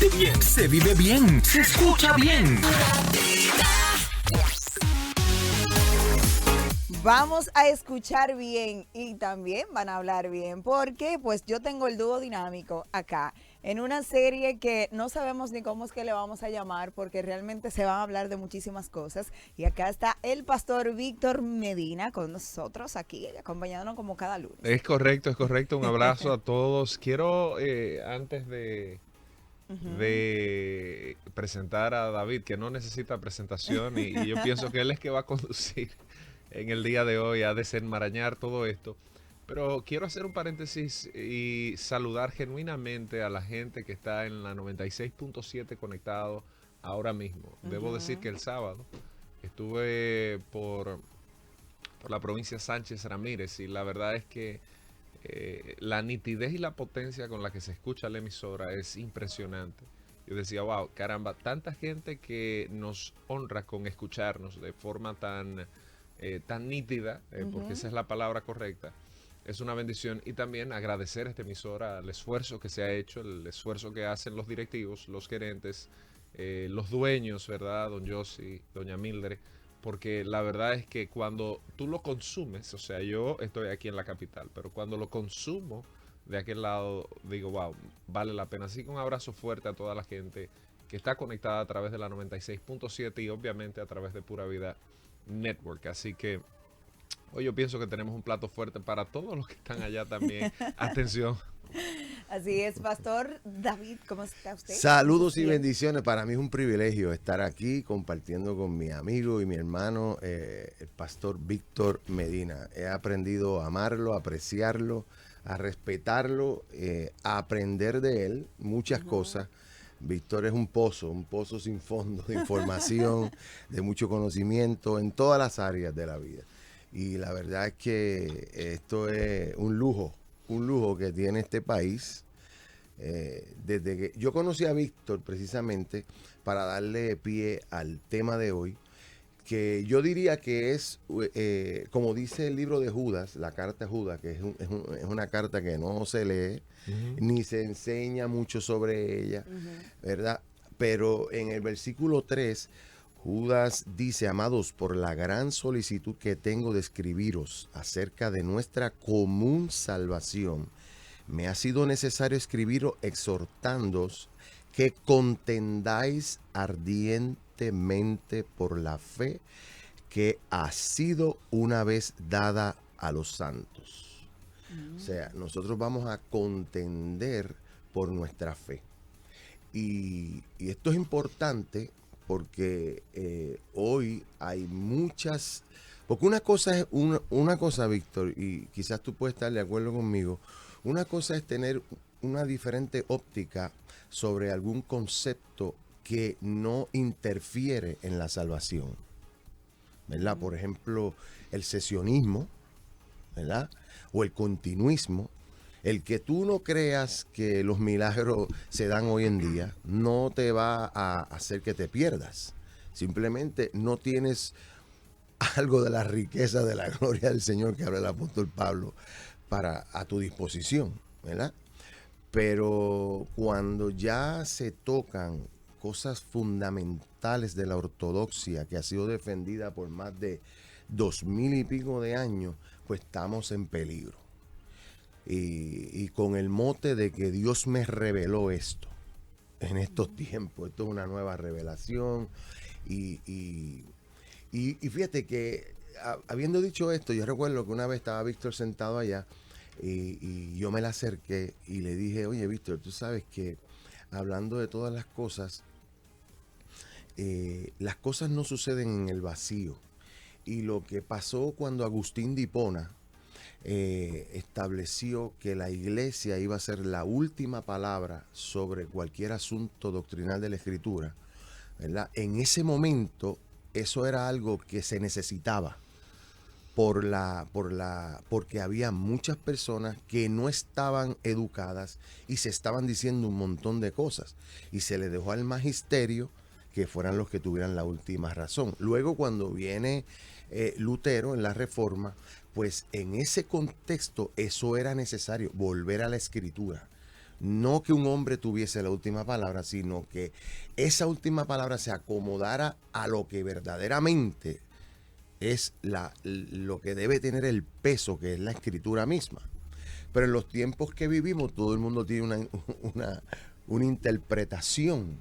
siente bien, se vive bien, se escucha bien. Vamos a escuchar bien y también van a hablar bien, porque pues yo tengo el dúo dinámico acá en una serie que no sabemos ni cómo es que le vamos a llamar, porque realmente se van a hablar de muchísimas cosas. Y acá está el pastor Víctor Medina con nosotros aquí, acompañándonos como cada lunes. Es correcto, es correcto. Un abrazo a todos. Quiero, antes de presentar a David, que no necesita presentación, y yo pienso que él es que va a conducir en el día de hoy a desenmarañar todo esto. Pero quiero hacer un paréntesis y saludar genuinamente a la gente que está en la 96.7 conectado ahora mismo. Debo decir que el sábado estuve por la provincia Sánchez Ramírez y la verdad es que la nitidez y la potencia con la que se escucha la emisora es impresionante. Yo decía, wow, caramba, tanta gente que nos honra con escucharnos de forma tan nítida, porque esa es la palabra correcta. Es una bendición, y también agradecer a esta emisora el esfuerzo que se ha hecho, el esfuerzo que hacen los directivos, los gerentes, los dueños, ¿verdad? Don Yossi, doña Mildred, porque la verdad es que cuando tú lo consumes, o sea, yo estoy aquí en la capital, pero cuando lo consumo de aquel lado, digo, wow, vale la pena. Así que un abrazo fuerte a toda la gente que está conectada a través de la 96.7 y obviamente a través de Pura Vida Network. Así que hoy yo pienso que tenemos un plato fuerte para todos los que están allá también. Atención. Así es, pastor David, ¿cómo está usted? Saludos y bendiciones. Para mí es un privilegio estar aquí compartiendo con mi amigo y mi hermano, el pastor Víctor Medina. He aprendido a amarlo, a apreciarlo, a respetarlo, a aprender de él muchas cosas. Víctor es un pozo sin fondo de información, de mucho conocimiento en todas las áreas de la vida. Y la verdad es que esto es un lujo que tiene este país. Desde que yo conocí a Víctor precisamente para darle pie al tema de hoy, que yo diría que es, como dice el libro de Judas, la carta de Judas, que es una carta que no se lee, ni se enseña mucho sobre ella, ¿verdad? Pero en el versículo 3, Judas dice: amados, por la gran solicitud que tengo de escribiros acerca de nuestra común salvación, me ha sido necesario escribiros exhortándoos que contendáis ardientemente por la fe que ha sido una vez dada a los santos. O sea, nosotros vamos a contender por nuestra fe. Y esto es importante porque hoy hay muchas... Porque una cosa es una cosa, Víctor, y quizás tú puedes estar de acuerdo conmigo. Una cosa es tener una diferente óptica sobre algún concepto que no interfiere en la salvación, ¿verdad? Por ejemplo, el cesionismo, ¿verdad? O el continuismo. El que tú no creas que los milagros se dan hoy en día no te va a hacer que te pierdas. Simplemente no tienes algo de la riqueza de la gloria del Señor que habla el apóstol Pablo a tu disposición, ¿verdad? Pero cuando ya se tocan cosas fundamentales de la ortodoxia que ha sido defendida por más de 2000 y pico de años, pues estamos en peligro. Y con el mote de que Dios me reveló esto en estos tiempos. Esto es una nueva revelación. Y fíjate que, habiendo dicho esto, yo recuerdo que una vez estaba Víctor sentado allá y yo me le acerqué y le dije: oye, Víctor, tú sabes que hablando de todas las cosas no suceden en el vacío. Y lo que pasó cuando Agustín de Hipona estableció que la iglesia iba a ser la última palabra sobre cualquier asunto doctrinal de la Escritura, ¿verdad? En ese momento eso era algo que se necesitaba porque había muchas personas que no estaban educadas y se estaban diciendo un montón de cosas, y se le dejó al magisterio que fueran los que tuvieran la última razón. Luego, cuando viene Lutero en la Reforma, pues en ese contexto eso era necesario, volver a la Escritura. no que un hombre tuviese la última palabra, sino que esa última palabra se acomodara a lo que verdaderamente es lo que debe tener el peso, que es la escritura misma. Pero en los tiempos que vivimos, todo el mundo tiene una interpretación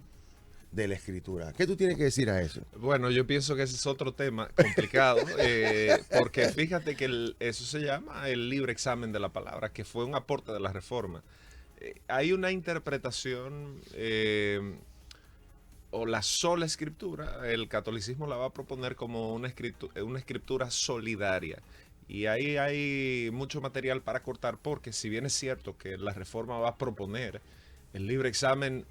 de la escritura. ¿Qué tú tienes que decir a eso? Bueno, yo pienso que ese es otro tema complicado, porque fíjate que eso se llama el libre examen de la palabra, que fue un aporte de la Reforma. Hay una interpretación o la sola escritura, el catolicismo la va a proponer como una escritura solidaria. Y ahí hay mucho material para cortar, porque si bien es cierto que la Reforma va a proponer el libre examen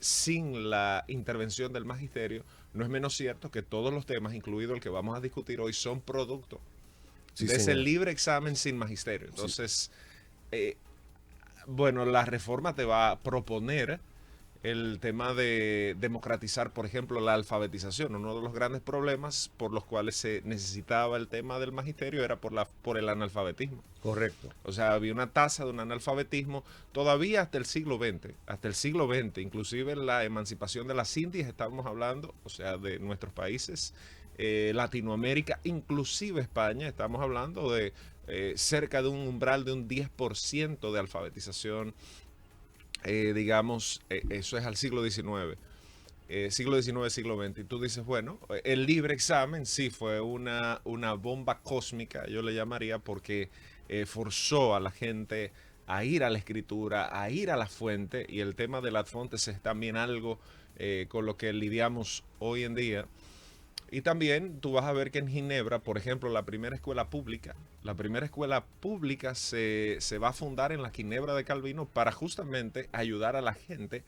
sin la intervención del magisterio, no es menos cierto que todos los temas, incluido el que vamos a discutir hoy, son producto de ese libre examen sin magisterio. Entonces, bueno, la Reforma te va a proponer el tema de democratizar, por ejemplo, la alfabetización. Uno de los grandes problemas por los cuales se necesitaba el tema del magisterio era por el analfabetismo. Correcto. O sea, había una tasa de un analfabetismo todavía hasta el siglo XX, inclusive la emancipación de las Indias, estábamos hablando, o sea, de nuestros países, Latinoamérica, inclusive España, estamos hablando de cerca de un umbral de un 10% de alfabetización. Digamos, eso es al siglo XIX, siglo XX. Y tú dices, bueno, el libre examen sí fue una bomba cósmica, yo le llamaría, porque forzó a la gente a ir a la escritura, a ir a la fuente, y el tema de las fuentes es también algo con lo que lidiamos hoy en día. Y también tú vas a ver que en Ginebra, por ejemplo, la primera escuela pública se va a fundar en la Ginebra de Calvino para justamente ayudar a la gente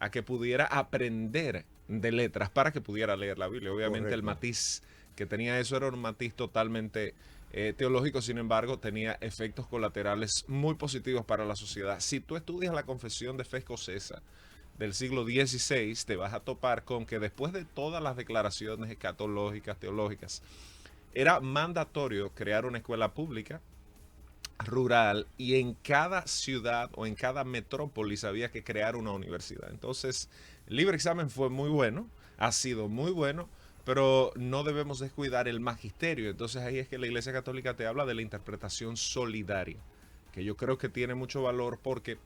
a que pudiera aprender de letras, para que pudiera leer la Biblia. Obviamente el matiz que tenía eso era un matiz totalmente teológico, sin embargo tenía efectos colaterales muy positivos para la sociedad. Si tú estudias la Confesión de Fe Escocesa del siglo XVI, te vas a topar con que después de todas las declaraciones escatológicas, teológicas, era mandatorio crear una escuela pública rural, y en cada ciudad o en cada metrópolis había que crear una universidad. Entonces, el libre examen fue muy bueno, ha sido muy bueno, pero no debemos descuidar el magisterio. Entonces ahí es que la Iglesia Católica te habla de la interpretación solidaria, que yo creo que tiene mucho valor, porque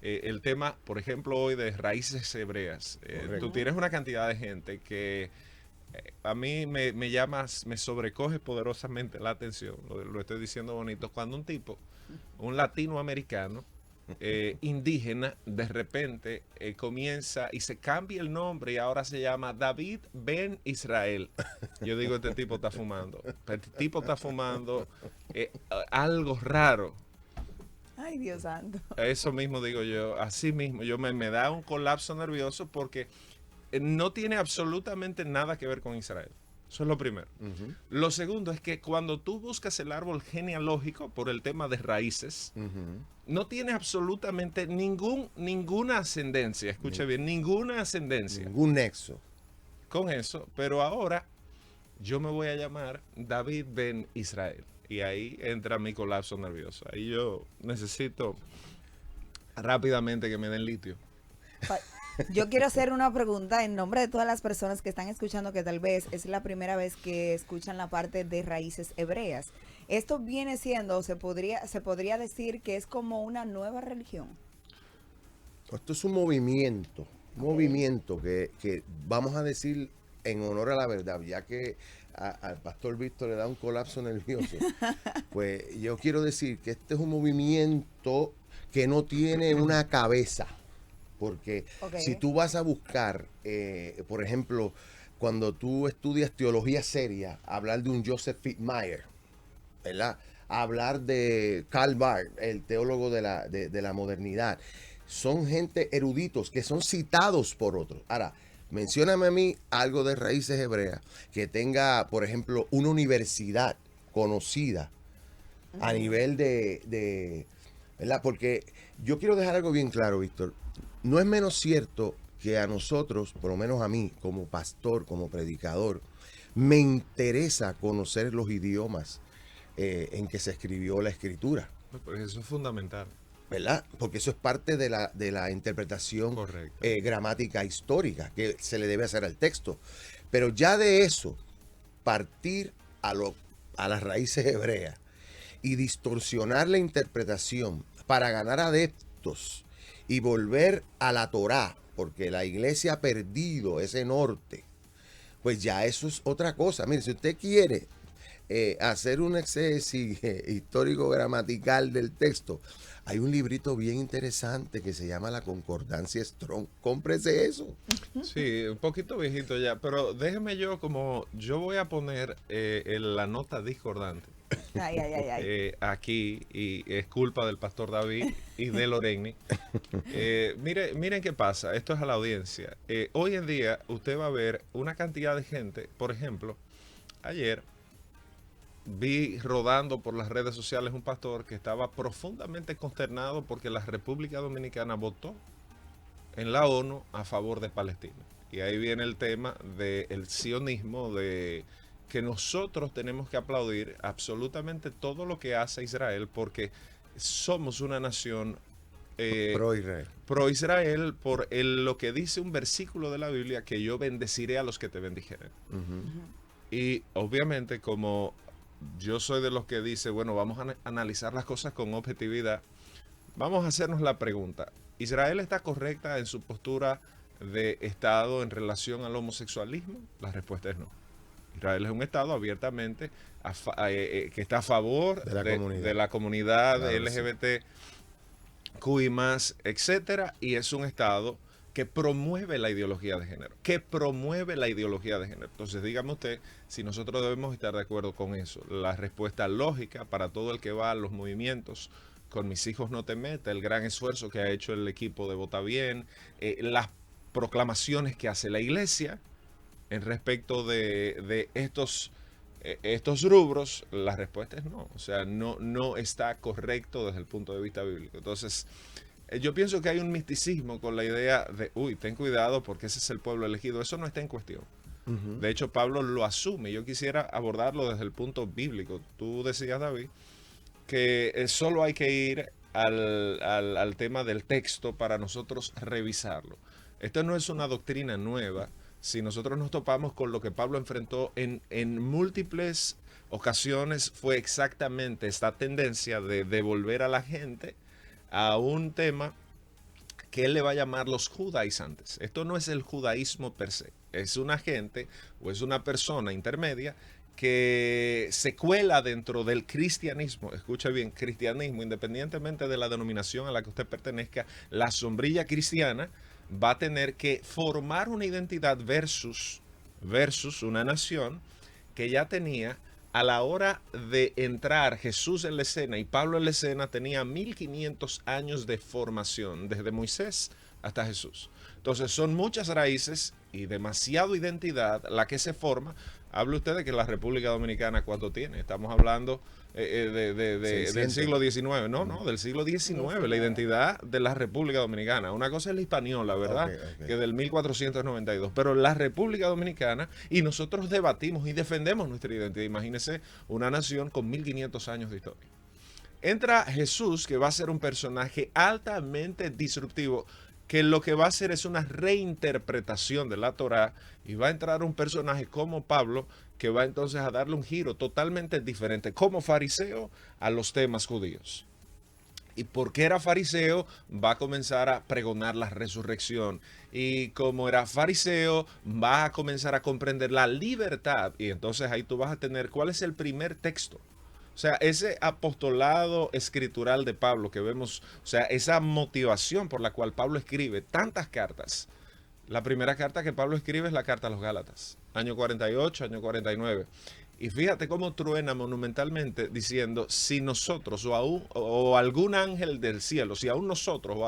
el tema, por ejemplo, hoy de raíces hebreas, tú tienes una cantidad de gente que a mí me sobrecoge poderosamente la atención, lo estoy diciendo bonito, cuando un tipo, un latinoamericano, indígena, de repente comienza y se cambia el nombre y ahora se llama David Ben Israel. Yo digo, este tipo está fumando. Este tipo está fumando algo raro. Ay, Dios santo. Eso mismo digo yo, así mismo. Yo me da un colapso nervioso, porque no tiene absolutamente nada que ver con Israel. Eso es lo primero. Lo segundo es que cuando tú buscas el árbol genealógico por el tema de raíces, no tiene absolutamente ninguna ascendencia. Escuche bien, ninguna ascendencia. Ningún nexo. Con eso, pero ahora yo me voy a llamar David Ben Israel. Y ahí entra mi colapso nervioso. Ahí yo necesito rápidamente que me den litio. Yo quiero hacer una pregunta en nombre de todas las personas que están escuchando, que tal vez es la primera vez que escuchan la parte de raíces hebreas. ¿Esto viene siendo, se podría decir que es como una nueva religión? Esto es un movimiento, que vamos a decir en honor a la verdad, ya que al pastor Víctor le da un colapso nervioso. Pues yo quiero decir que este es un movimiento que no tiene una cabeza. Porque si tú vas a buscar, por ejemplo, cuando tú estudias teología seria, hablar de un Joseph Fitzmyer, ¿verdad? Hablar de Karl Barth, el teólogo de la modernidad, son gente eruditos que son citados por otros. Ahora, mencióname a mí algo de raíces hebreas que tenga, por ejemplo, una universidad conocida a nivel de ¿verdad? Porque yo quiero dejar algo bien claro, Víctor. No es menos cierto que a nosotros, por lo menos a mí, como pastor, como predicador, me interesa conocer los idiomas en que se escribió la escritura. Pues eso es fundamental. ¿verdad? Porque eso es parte de la interpretación Correcto. gramática histórica que se le debe hacer al texto. Pero ya de eso, partir a las raíces hebreas y distorsionar la interpretación para ganar adeptos y volver a la Torá, porque la iglesia ha perdido ese norte, pues ya eso es otra cosa. Mire, si usted quiere hacer un exégesis histórico-gramatical del texto, hay un librito bien interesante que se llama La Concordancia Strong. Cómprese eso. Sí, un poquito viejito ya, pero déjeme yo voy a poner la nota discordante Ay, ay, ay, ay. aquí, y es culpa del pastor David y de Loreni. Miren qué pasa, esto es a la audiencia. Hoy en día usted va a ver una cantidad de gente, por ejemplo, ayer vi rodando por las redes sociales un pastor que estaba profundamente consternado porque la República Dominicana votó en la ONU a favor de Palestina. Y ahí viene el tema del sionismo, de que nosotros tenemos que aplaudir absolutamente todo lo que hace Israel porque somos una nación Pro-Israel. pro-Israel por lo que dice un versículo de la Biblia, que yo bendeciré a los que te bendijeren. Y obviamente, como yo soy de los que dice, bueno, vamos a analizar las cosas con objetividad, vamos a hacernos la pregunta: ¿Israel está correcta en su postura de Estado en relación al homosexualismo? La respuesta es no. Israel es un Estado abiertamente que está a favor de la comunidad claro, LGBTQI+, etcétera, y es un Estado que promueve la ideología de género, Entonces, dígame usted si nosotros debemos estar de acuerdo con eso. La respuesta lógica para todo el que va a los movimientos Con Mis Hijos No Te Meta, el gran esfuerzo que ha hecho el equipo de Vota Bien, las proclamaciones que hace la iglesia en respecto de estos rubros, la respuesta es no. O sea, no está correcto desde el punto de vista bíblico. Entonces, yo pienso que hay un misticismo con la idea de, ten cuidado porque ese es el pueblo elegido. Eso no está en cuestión. De hecho, Pablo lo asume. Yo quisiera abordarlo desde el punto bíblico. Tú decías, David, que solo hay que ir al tema del texto para nosotros revisarlo. Esto no es una doctrina nueva. Si nosotros nos topamos con lo que Pablo enfrentó en múltiples ocasiones, fue exactamente esta tendencia de devolver a la gente a un tema que él le va a llamar los judaizantes. Esto no es el judaísmo per se, es una gente o es una persona intermedia que se cuela dentro del cristianismo. Escucha bien, cristianismo, independientemente de la denominación a la que usted pertenezca, la sombrilla cristiana va a tener que formar una identidad versus una nación que ya tenía, a la hora de entrar Jesús en la escena y Pablo en la escena, tenía 1500 años de formación, desde Moisés hasta Jesús. Entonces son muchas raíces y demasiada identidad la que se forma. Hable usted de que la República Dominicana, ¿cuánto tiene? Estamos hablando del siglo XIX. No, del siglo XIX, la identidad de la República Dominicana. Una cosa es la española, ¿verdad? Okay. Que del 1492. Pero la República Dominicana, y nosotros debatimos y defendemos nuestra identidad. Imagínense una nación con 1500 años de historia. Entra Jesús, que va a ser un personaje altamente disruptivo, que lo que va a hacer es una reinterpretación de la Torá, y va a entrar un personaje como Pablo, que va entonces a darle un giro totalmente diferente como fariseo a los temas judíos. Y porque era fariseo, va a comenzar a pregonar la resurrección. Y como era fariseo, va a comenzar a comprender la libertad. Y entonces ahí tú vas a tener, ¿cuál es el primer texto? O sea, ese apostolado escritural de Pablo que vemos, o sea, esa motivación por la cual Pablo escribe tantas cartas. La primera carta que Pablo escribe es la carta a los Gálatas, año 48, año 49. Y fíjate cómo truena monumentalmente diciendo, si nosotros o algún ángel del cielo, si aún nosotros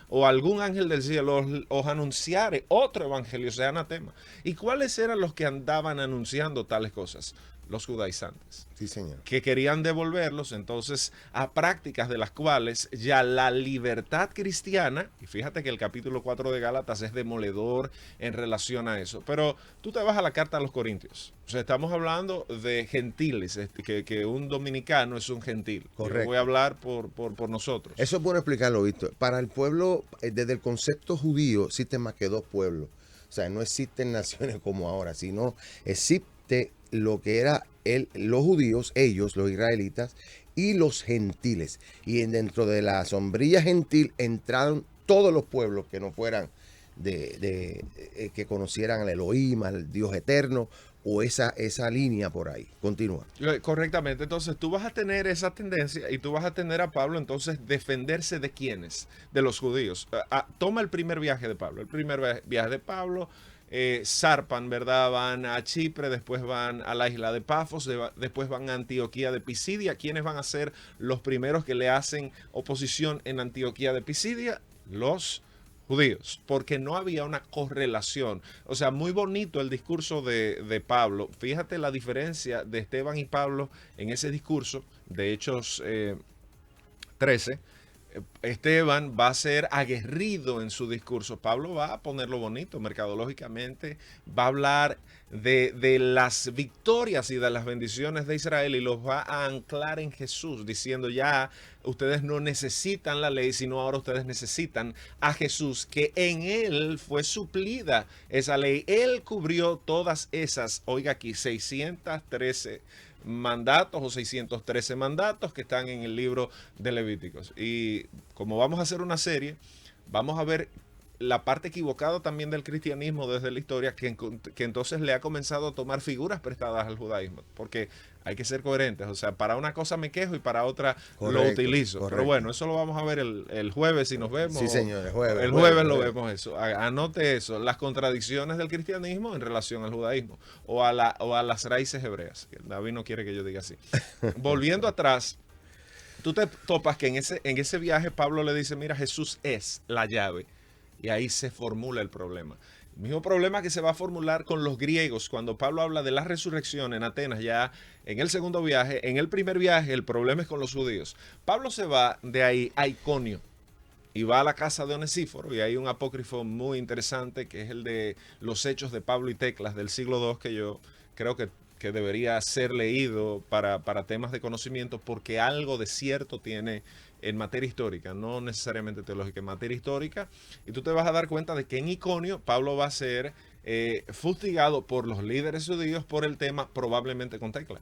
o algún ángel del cielo os anunciare otro evangelio, sea anatema. ¿Y cuáles eran los que andaban anunciando tales cosas? los judaizantes, Sí, señor. que querían devolverlos entonces a prácticas de las cuales ya la libertad cristiana, y fíjate que el capítulo 4 de Gálatas es demoledor en relación a eso, pero tú te vas a la carta a los Corintios, o sea, estamos hablando de gentiles, que un dominicano es un gentil. Correcto. Yo voy a hablar por nosotros. Eso es bueno explicarlo, Víctor. Para el pueblo, desde el concepto judío, existen más que dos pueblos. O sea, no existen naciones como ahora, sino existe lo que era los judíos, ellos, los israelitas, y los gentiles. Y dentro de la sombrilla gentil entraron todos los pueblos que no fueran que conocieran al Elohim, al Dios eterno, o esa línea por ahí. Continúa. Correctamente, entonces tú vas a tener esa tendencia y tú vas a tener a Pablo entonces defenderse de quiénes, de los judíos. Toma el primer viaje de Pablo. El primer viaje de Pablo, zarpan, ¿verdad? Van a Chipre, después van a la isla de Pafos, después van a Antioquía de Pisidia. ¿Quiénes van a ser los primeros que le hacen oposición en Antioquía de Pisidia? Los judíos, porque no había una correlación. O sea, muy bonito el discurso de Pablo. Fíjate la diferencia de Esteban y Pablo en ese discurso de Hechos 13. Esteban va a ser aguerrido en su discurso. Pablo va a ponerlo bonito mercadológicamente, va a hablar de las victorias y de las bendiciones de Israel y los va a anclar en Jesús, diciendo ya ustedes no necesitan la ley, sino ahora ustedes necesitan a Jesús, que en él fue suplida esa ley. Él cubrió todas esas, oiga aquí, 613 mandatos o 613 mandatos que están en el libro de Levíticos. Y como vamos a hacer una serie, vamos a ver la parte equivocada también del cristianismo desde la historia, que entonces le ha comenzado a tomar figuras prestadas al judaísmo, porque hay que ser coherentes. O sea, para una cosa me quejo y para otra lo utilizo. Correcto. Pero bueno, eso lo vamos a ver el jueves si nos vemos. Sí, señor, el jueves. El jueves lo vemos eso. Anote eso, las contradicciones del cristianismo en relación al judaísmo o a las raíces hebreas. David no quiere que yo diga así. Volviendo atrás, tú te topas que en ese viaje Pablo le dice, mira, Jesús es la llave. Y ahí se formula el problema. El mismo problema que se va a formular con los griegos cuando Pablo habla de la resurrección en Atenas, ya en el segundo viaje. En el primer viaje el problema es con los judíos. Pablo se va de ahí a Iconio y va a la casa de Onesíforo, y hay un apócrifo muy interesante que es el de los Hechos de Pablo y Teclas del siglo II, que yo creo que debería ser leído para temas de conocimiento, porque algo de cierto tiene en materia histórica, no necesariamente teológica, en materia histórica, y tú te vas a dar cuenta de que en Iconio Pablo va a ser fustigado por los líderes judíos por el tema, probablemente con Tecla.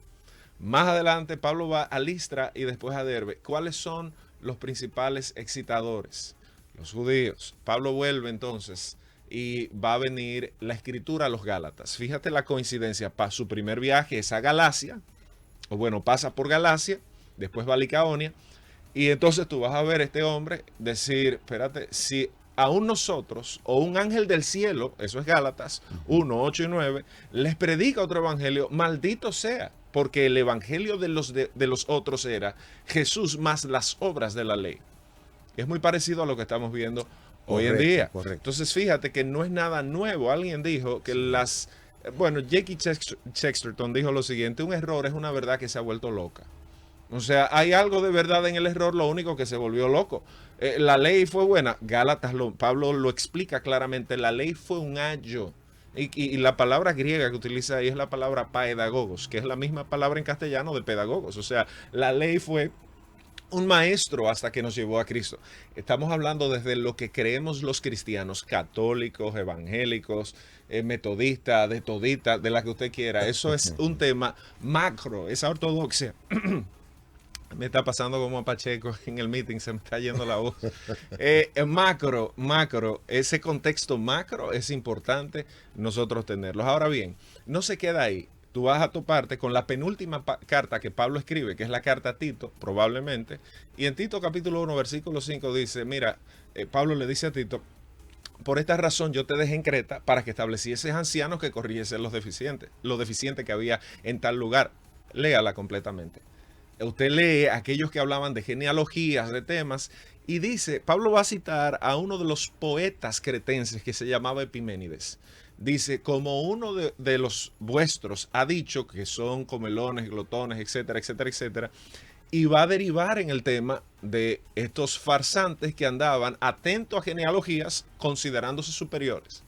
Más adelante Pablo va a Listra y después a Derbe. ¿Cuáles son los principales excitadores? Los judíos. Pablo vuelve entonces y va a venir la escritura a los Gálatas. Fíjate la coincidencia, para su primer viaje es a Galacia, o bueno, pasa por Galacia, después va a Licaonia. Y entonces tú vas a ver a este hombre decir, espérate, si aún nosotros o un ángel del cielo, eso es Gálatas 1, 8 y 9, les predica otro evangelio, maldito sea, porque el evangelio de los otros era Jesús más las obras de la ley. Es muy parecido a lo que estamos viendo hoy en día. Correcto. Entonces fíjate que no es nada nuevo. Alguien dijo que J.K. Chesterton dijo lo siguiente, un error es una verdad que se ha vuelto loca. O sea, hay algo de verdad en el error, lo único que se volvió loco. La ley fue buena. Gálatas, Pablo lo explica claramente. La ley fue un ayo. Y la palabra griega que utiliza ahí es la palabra paedagogos, que es la misma palabra en castellano de pedagogos. O sea, la ley fue un maestro hasta que nos llevó a Cristo. Estamos hablando desde lo que creemos los cristianos, católicos, evangélicos, metodistas, de toditas, de la que usted quiera. Eso es un tema macro, esa ortodoxia. Me está pasando como a Pacheco en el meeting, se me está yendo la voz. Macro, ese contexto macro es importante nosotros tenerlos. Ahora bien, no se queda ahí. Tú vas a toparte con la penúltima carta que Pablo escribe, que es la carta a Tito, probablemente. Y en Tito capítulo 1, versículo 5 dice, mira, Pablo le dice a Tito, por esta razón yo te dejé en Creta para que establecieses ancianos que corrigiesen lo deficiente que había en tal lugar. Léala completamente. Usted lee aquellos que hablaban de genealogías, de temas, Y dice, Pablo va a citar a uno de los poetas cretenses que se llamaba Epiménides. Dice, como uno de los vuestros ha dicho que son comelones, glotones, etcétera, etcétera, etcétera, y va a derivar en el tema de estos farsantes que andaban atentos a genealogías considerándose superiores.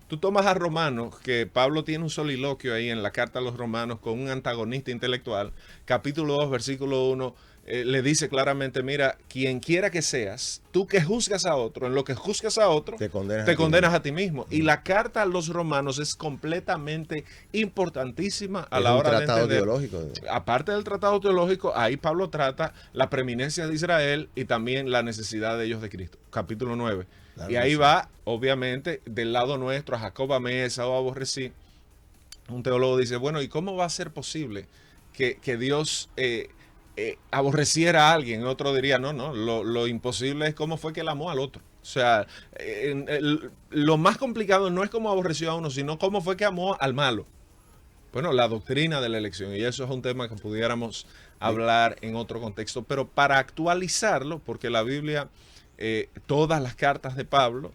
Tú tomas a Romanos, que Pablo tiene un soliloquio ahí en la carta a los Romanos con un antagonista intelectual, capítulo 2, versículo 1, le dice claramente, mira, quien quiera que seas, tú que juzgas a otro, en lo que juzgas a otro, te condenas a ti mismo. Y la carta a los Romanos es completamente importantísima a la hora de entender. Teológico. Aparte del tratado teológico, ahí Pablo trata la preeminencia de Israel y también la necesidad de ellos de Cristo. Capítulo 9. Claro, y ahí va, obviamente, del lado nuestro, a Jacob amé, Esaú aborrecí. Un teólogo dice, bueno, ¿y cómo va a ser posible que Dios aborreciera a alguien? Otro diría, no, lo imposible es cómo fue que él amó al otro. O sea, lo más complicado no es cómo aborreció a uno, sino cómo fue que amó al malo. Bueno, la doctrina de la elección, y eso es un tema que pudiéramos hablar en otro contexto, pero para actualizarlo, porque la Biblia, todas las cartas de Pablo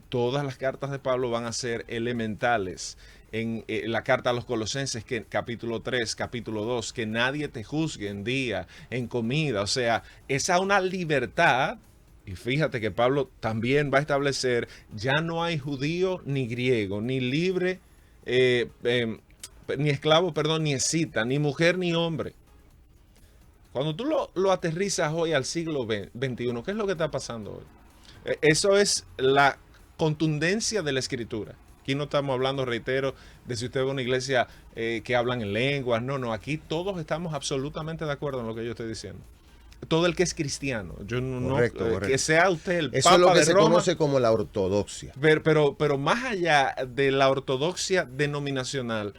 van a ser elementales. En la carta a los Colosenses, que capítulo 3, capítulo 2, que nadie te juzgue en día, en comida. O sea, esa una libertad. Y fíjate que Pablo también va a establecer, ya no hay judío ni griego, ni libre, ni esclavo, perdón, ni escita, ni mujer ni hombre. Cuando tú lo aterrizas hoy al siglo XXI, ¿qué es lo que está pasando hoy? Eso es la contundencia de la Escritura. Aquí no estamos hablando, reitero, de si usted ve una iglesia que hablan en lenguas. No, aquí todos estamos absolutamente de acuerdo en lo que yo estoy diciendo. Todo el que es cristiano. Correcto. Que sea usted el Eso Papa es lo que de se Roma, conoce como la ortodoxia. Pero más allá de la ortodoxia denominacional,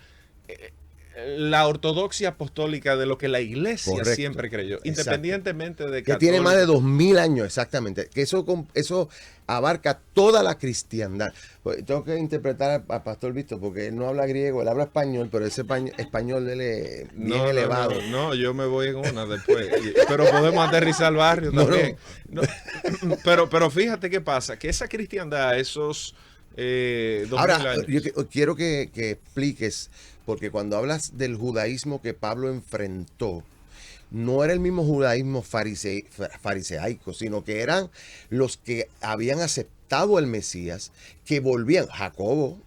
la ortodoxia apostólica de lo que la iglesia siempre creyó, independientemente de que tiene más de 2000 años, exactamente, que eso abarca toda la cristiandad. Pues tengo que interpretar al pastor Víctor porque él no habla griego, él habla español, pero ese español de él es bien elevado. No, yo me voy en una después, pero podemos aterrizar al barrio también. Pero fíjate qué pasa, que esa cristiandad, esos 2000 Ahora, años. yo quiero que expliques, porque cuando hablas del judaísmo que Pablo enfrentó, no era el mismo judaísmo fariseico, sino que eran los que habían aceptado el Mesías, que volvían. Jacobo.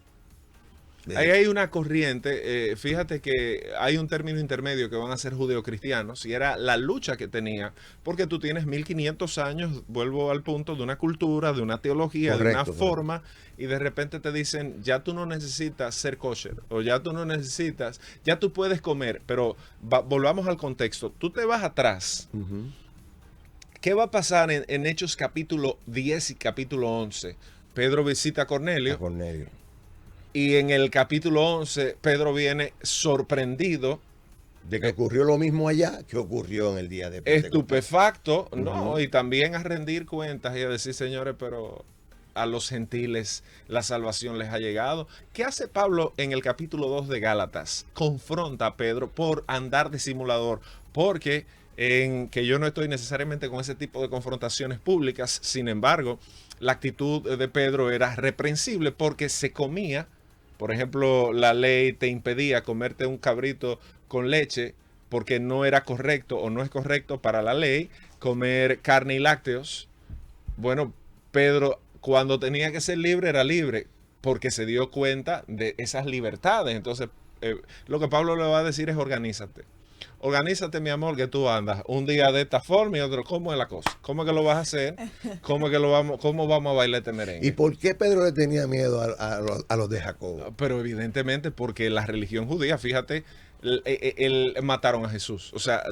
Ahí hay una corriente, fíjate que hay un término intermedio que van a ser judeocristianos, y era la lucha que tenía, porque tú tienes 1500 años, vuelvo al punto, de una cultura, de una teología, de una forma, y de repente te dicen, ya tú no necesitas ser kosher, o ya tú no necesitas, ya tú puedes comer, pero volvamos al contexto, tú te vas atrás. ¿Qué va a pasar en Hechos capítulo 10 y capítulo 11? Pedro visita a Cornelio. Y en el capítulo 11, Pedro viene sorprendido de que ocurrió lo mismo allá que ocurrió en el día de Pentecostés. Estupefacto, ¿no? Y también a rendir cuentas y a decir, señores, pero a los gentiles la salvación les ha llegado. ¿Qué hace Pablo en el capítulo 2 de Gálatas? Confronta a Pedro por andar de simulador, porque que yo no estoy necesariamente con ese tipo de confrontaciones públicas, sin embargo, la actitud de Pedro era reprensible porque se comía. Por ejemplo, la ley te impedía comerte un cabrito con leche porque no era correcto o no es correcto para la ley comer carne y lácteos. Bueno, Pedro, cuando tenía que ser libre, era libre porque se dio cuenta de esas libertades. Entonces, lo que Pablo le va a decir es organízate. Organízate, mi amor, que tú andas un día de esta forma y otro, ¿cómo es la cosa? ¿Cómo es que lo vas a hacer? ¿Cómo vamos a bailar este merengue? ¿Y por qué Pedro le tenía miedo a los de Jacobo? Pero evidentemente porque la religión judía, fíjate, mataron a Jesús. O sea,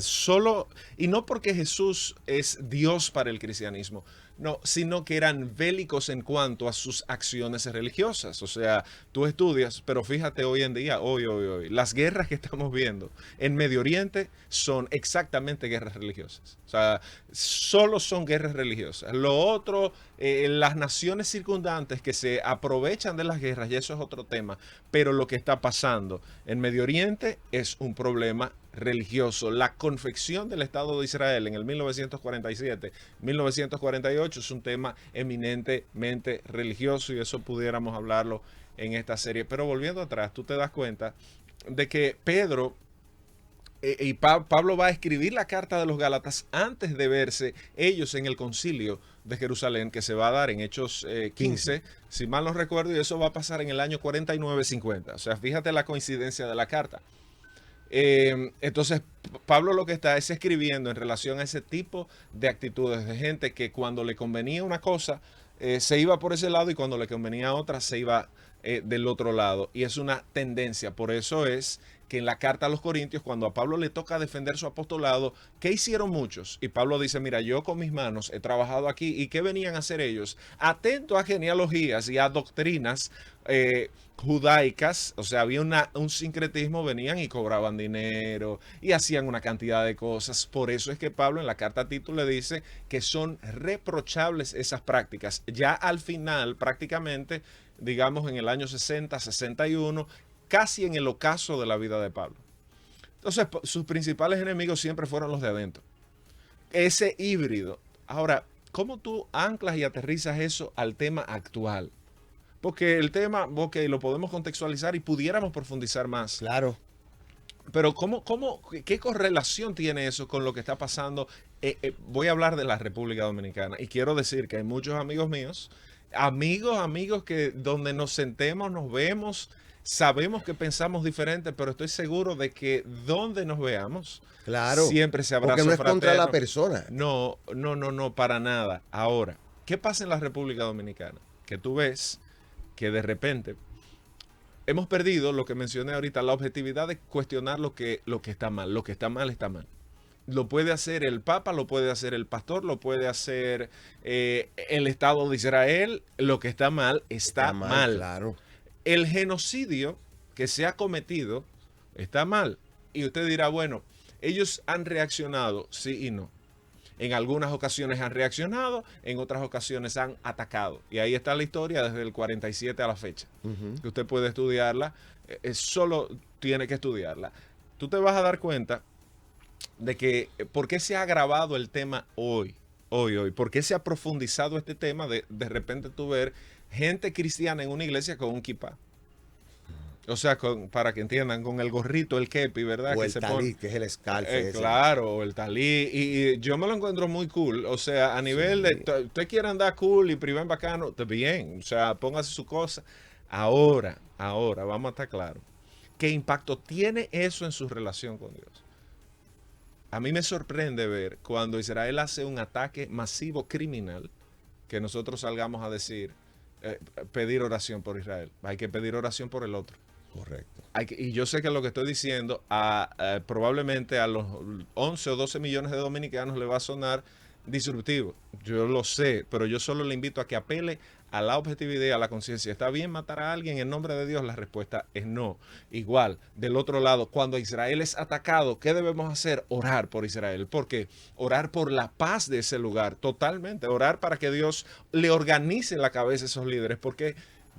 y no porque Jesús es Dios para el cristianismo, no, sino que eran bélicos en cuanto a sus acciones religiosas. O sea, tú estudias, pero fíjate hoy en día, hoy, las guerras que estamos viendo en Medio Oriente son exactamente guerras religiosas. O sea, solo son guerras religiosas. Lo otro, las naciones circundantes que se aprovechan de las guerras, y eso es otro tema, pero lo que está pasando en Medio Oriente es un problema religioso. La confección del Estado de Israel en el 1947, 1948 es un tema eminentemente religioso y eso pudiéramos hablarlo en esta serie. Pero volviendo atrás, tú te das cuenta de que Pedro y Pablo va a escribir la carta de los Gálatas antes de verse ellos en el concilio de Jerusalén que se va a dar en Hechos 15, si mal no recuerdo, y eso va a pasar en el año 49-50. O sea, fíjate la coincidencia de la carta. Entonces, Pablo lo que está es escribiendo en relación a ese tipo de actitudes de gente que cuando le convenía una cosa, se iba por ese lado y cuando le convenía otra, se iba del otro lado. Y es una tendencia. Por eso es que en la carta a los Corintios, cuando a Pablo le toca defender su apostolado, ¿qué hicieron muchos? Y Pablo dice, mira, yo con mis manos he trabajado aquí. ¿Y qué venían a hacer ellos? Atento a genealogías y a doctrinas judaicas, o sea, había un sincretismo, venían y cobraban dinero y hacían una cantidad de cosas. Por eso es que Pablo en la carta a Tito le dice que son reprochables esas prácticas. Ya al final, prácticamente, digamos en el año 60, 61, casi en el ocaso de la vida de Pablo. Entonces, sus principales enemigos siempre fueron los de adentro. Ese híbrido. Ahora, ¿cómo tú anclas y aterrizas eso al tema actual? Porque el tema, ok, lo podemos contextualizar y pudiéramos profundizar más. Claro. Pero ¿qué correlación tiene eso con lo que está pasando? Voy a hablar de la República Dominicana y quiero decir que hay muchos amigos míos, amigos que donde nos sentemos, nos vemos, sabemos que pensamos diferente, pero estoy seguro de que donde nos veamos, Claro. siempre se abraza Porque no es fraterno. contra la persona. No, para nada. Ahora, ¿qué pasa en la República Dominicana? Que tú ves que de repente hemos perdido lo que mencioné ahorita, la objetividad de cuestionar lo que está mal. Lo que está mal, está mal. Lo puede hacer el Papa, lo puede hacer el pastor, lo puede hacer el Estado de Israel. Lo que está mal, está mal. Claro. El genocidio que se ha cometido está mal. Y usted dirá, bueno, ellos han reaccionado, sí y no. En algunas ocasiones han reaccionado, en otras ocasiones han atacado. Y ahí está la historia desde el 47 a la fecha. Que usted puede estudiarla, solo tiene que estudiarla. Tú te vas a dar cuenta de que por qué se ha agravado el tema hoy. ¿Por qué se ha profundizado este tema de repente tú ver gente cristiana en una iglesia con un kipá? O sea, para que entiendan, con el gorrito, el kepi, ¿verdad? O que el se talí, pone, que es el escalfe. claro, el talí. Y yo me lo encuentro muy cool. O sea, a nivel de, usted quiere andar cool y privar bacano, está bien. O sea, póngase su cosa. Ahora, vamos a estar claros. ¿Qué impacto tiene eso en su relación con Dios? A mí me sorprende ver cuando Israel hace un ataque masivo criminal, que nosotros salgamos a decir, pedir oración por Israel. Hay que pedir oración por el otro. Correcto. Y yo sé que lo que estoy diciendo probablemente a los 11 o 12 millones de dominicanos le va a sonar disruptivo. Yo lo sé, pero yo solo le invito a que apele a la objetividad y a la conciencia. ¿Está bien matar a alguien en nombre de Dios? La respuesta es no. Igual, del otro lado, cuando Israel es atacado, ¿qué debemos hacer? Orar por Israel. ¿Por qué? Orar por la paz de ese lugar, totalmente. Orar para que Dios le organice la cabeza a esos líderes, porque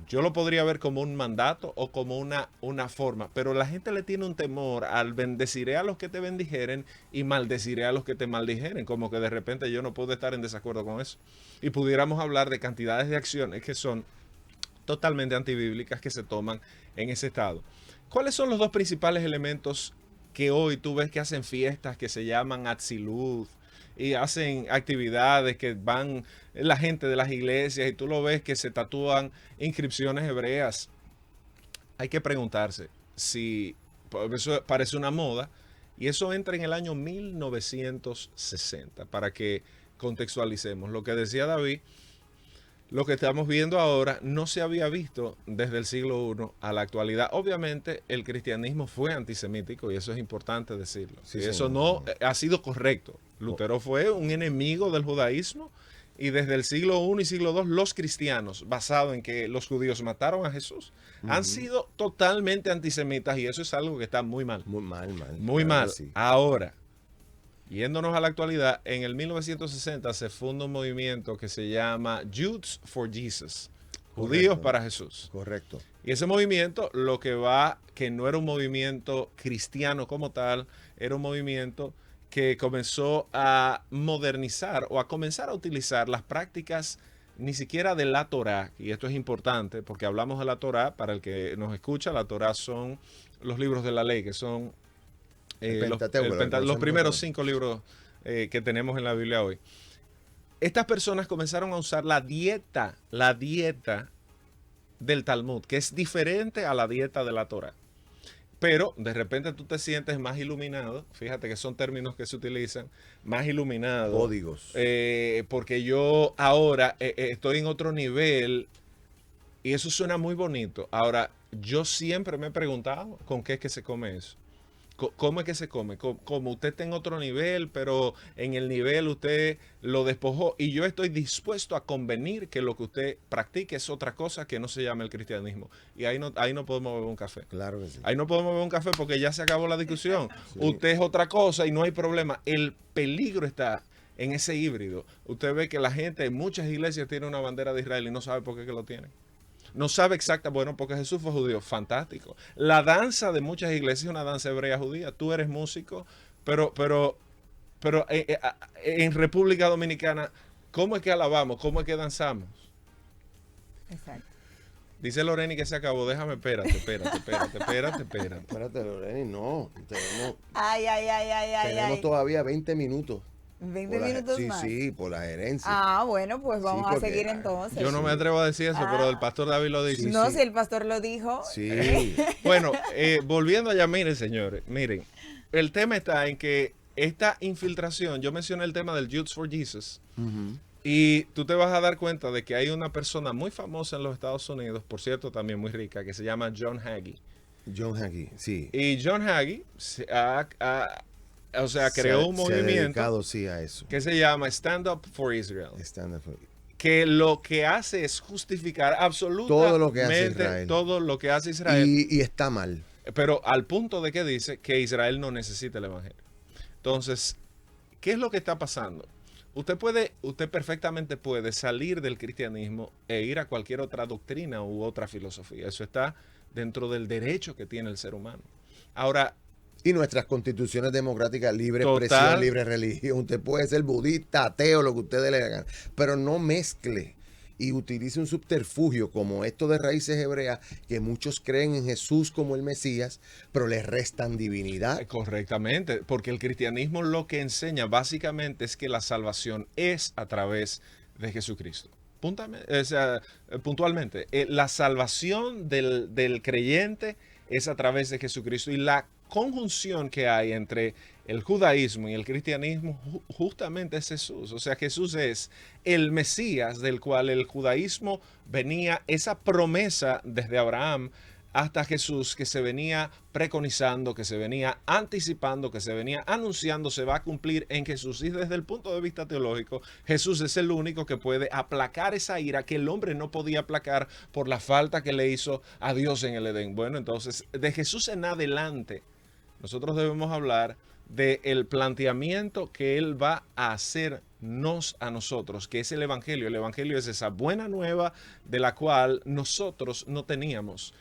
yo lo podría ver como un mandato o como una forma, pero la gente le tiene un temor al bendeciré a los que te bendijeren y maldeciré a los que te maldijeren, como que de repente yo no puedo estar en desacuerdo con eso. Y pudiéramos hablar de cantidades de acciones que son totalmente antibíblicas que se toman en ese estado. ¿Cuáles son los dos principales elementos que hoy tú ves que hacen fiestas que se llaman Atzilut y hacen actividades que van la gente de las iglesias y tú lo ves que se tatúan inscripciones hebreas? Hay que preguntarse si eso parece una moda y eso entra en el año 1960 para que contextualicemos. Lo que decía David, lo que estamos viendo ahora no se había visto desde el siglo I a la actualidad. Obviamente el cristianismo fue antisemítico y eso es importante decirlo. Sí, eso no ha sido correcto. Lutero fue un enemigo del judaísmo y desde el siglo I y siglo II los cristianos, basado en que los judíos mataron a Jesús, han sido totalmente antisemitas y eso es algo que está muy mal. Muy mal. Muy Claro mal. que sí. Ahora, yéndonos a la actualidad, en el 1960 se funda un movimiento que se llama Youths for Jesus. judíos Correcto. para Jesús. Correcto. Y ese movimiento, que no era un movimiento cristiano como tal, era un movimiento que comenzó a modernizar o a comenzar a utilizar las prácticas ni siquiera de la Torá, y esto es importante porque hablamos de la Torá, para el que nos escucha, la Torá son los libros de la ley, que son El los Pentateuco, lo conocemos primeros todos. 5 libros que tenemos en la Biblia hoy. Estas personas comenzaron a usar la dieta del Talmud, que es diferente a la dieta de la Torá. Pero de repente tú te sientes más iluminado, fíjate que son términos que se utilizan, más iluminado. Códigos. Porque yo ahora estoy en otro nivel y eso suena muy bonito. Ahora, yo siempre me he preguntado con qué es que se come eso. ¿Cómo es que se come? Como usted está en otro nivel, pero en el nivel usted lo despojó y yo estoy dispuesto a convenir que lo que usted practique es otra cosa que no se llama el cristianismo. Y ahí no podemos beber un café. Claro que sí. Ahí no podemos beber un café porque ya se acabó la discusión. Sí. Usted es otra cosa y no hay problema. El peligro está en ese híbrido. Usted ve que la gente en muchas iglesias tiene una bandera de Israel y no sabe por qué que lo tienen. No sabe exacta, bueno, porque Jesús fue judío, fantástico. La danza de muchas iglesias es una danza hebrea judía. Tú eres músico, pero en República Dominicana, ¿cómo es que alabamos? ¿Cómo es que danzamos? Exacto. Dice Loreni que se acabó. Déjame, espérate. Espérate, Loreni, no. Ay. Tenemos todavía 20 minutos. 20 minutos más. Sí, por la gerencia. Ah, bueno, pues vamos a porque seguir entonces. Yo no me atrevo a decir eso, pero el pastor David lo dice. No, si el pastor lo dijo. Sí. Bueno, volviendo allá, miren, señores, miren, el tema está en que esta infiltración, yo mencioné el tema del Youth for Jesus, y tú te vas a dar cuenta de que hay una persona muy famosa en los Estados Unidos, por cierto, también muy rica, que se llama John Hagee. John Hagee, sí. Y John Hagee creó un Se ha movimiento dedicado, sí, a eso. que se llama Stand Up for Israel. Stand up for- Que lo que hace es justificar absolutamente Todo lo que hace Israel. todo lo que hace Israel. Y está mal. Pero al punto de que dice que Israel no necesita el evangelio. Entonces, ¿qué es lo que está pasando? Usted perfectamente puede salir del cristianismo e ir a cualquier otra doctrina u otra filosofía. Eso está dentro del derecho que tiene el ser humano. Ahora, Y nuestras constituciones democráticas, libre Total. expresión, libre religión. Usted puede ser budista, ateo, lo que usted le haga, pero no mezcle y utilice un subterfugio como esto de raíces hebreas, que muchos creen en Jesús como el Mesías, pero le restan divinidad. correctamente, porque el cristianismo lo que enseña básicamente es que la salvación es a través de Jesucristo. Puntualmente, la salvación del creyente es a través de Jesucristo, y la conjunción que hay entre el judaísmo y el cristianismo justamente es Jesús. O sea, Jesús es el Mesías del cual el judaísmo venía, esa promesa desde Abraham hasta Jesús, que se venía preconizando, que se venía anticipando, que se venía anunciando, se va a cumplir en Jesús. Y desde el punto de vista teológico, Jesús es el único que puede aplacar esa ira que el hombre no podía aplacar por la falta que le hizo a Dios en el Edén. Bueno, entonces, de Jesús en adelante, nosotros debemos hablar del planteamiento que Él va a hacernos a nosotros, que es el Evangelio. El Evangelio es esa buena nueva de la cual nosotros no teníamos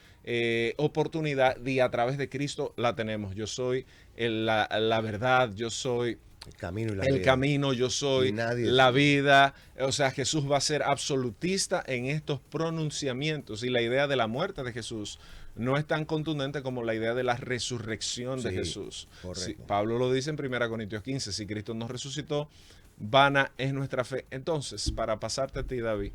oportunidad, y a través de Cristo la tenemos. Yo soy la verdad, yo soy El camino y la el vida. camino, yo soy Y nadie la es- vida. O sea, Jesús va a ser absolutista en estos pronunciamientos, y la idea de la muerte de Jesús no es tan contundente como la idea de la resurrección de Sí, Jesús. correcto. Sí, Pablo lo dice en 1 Corintios 15, si Cristo nos resucitó, vana es nuestra fe. Entonces, para pasarte a ti, David,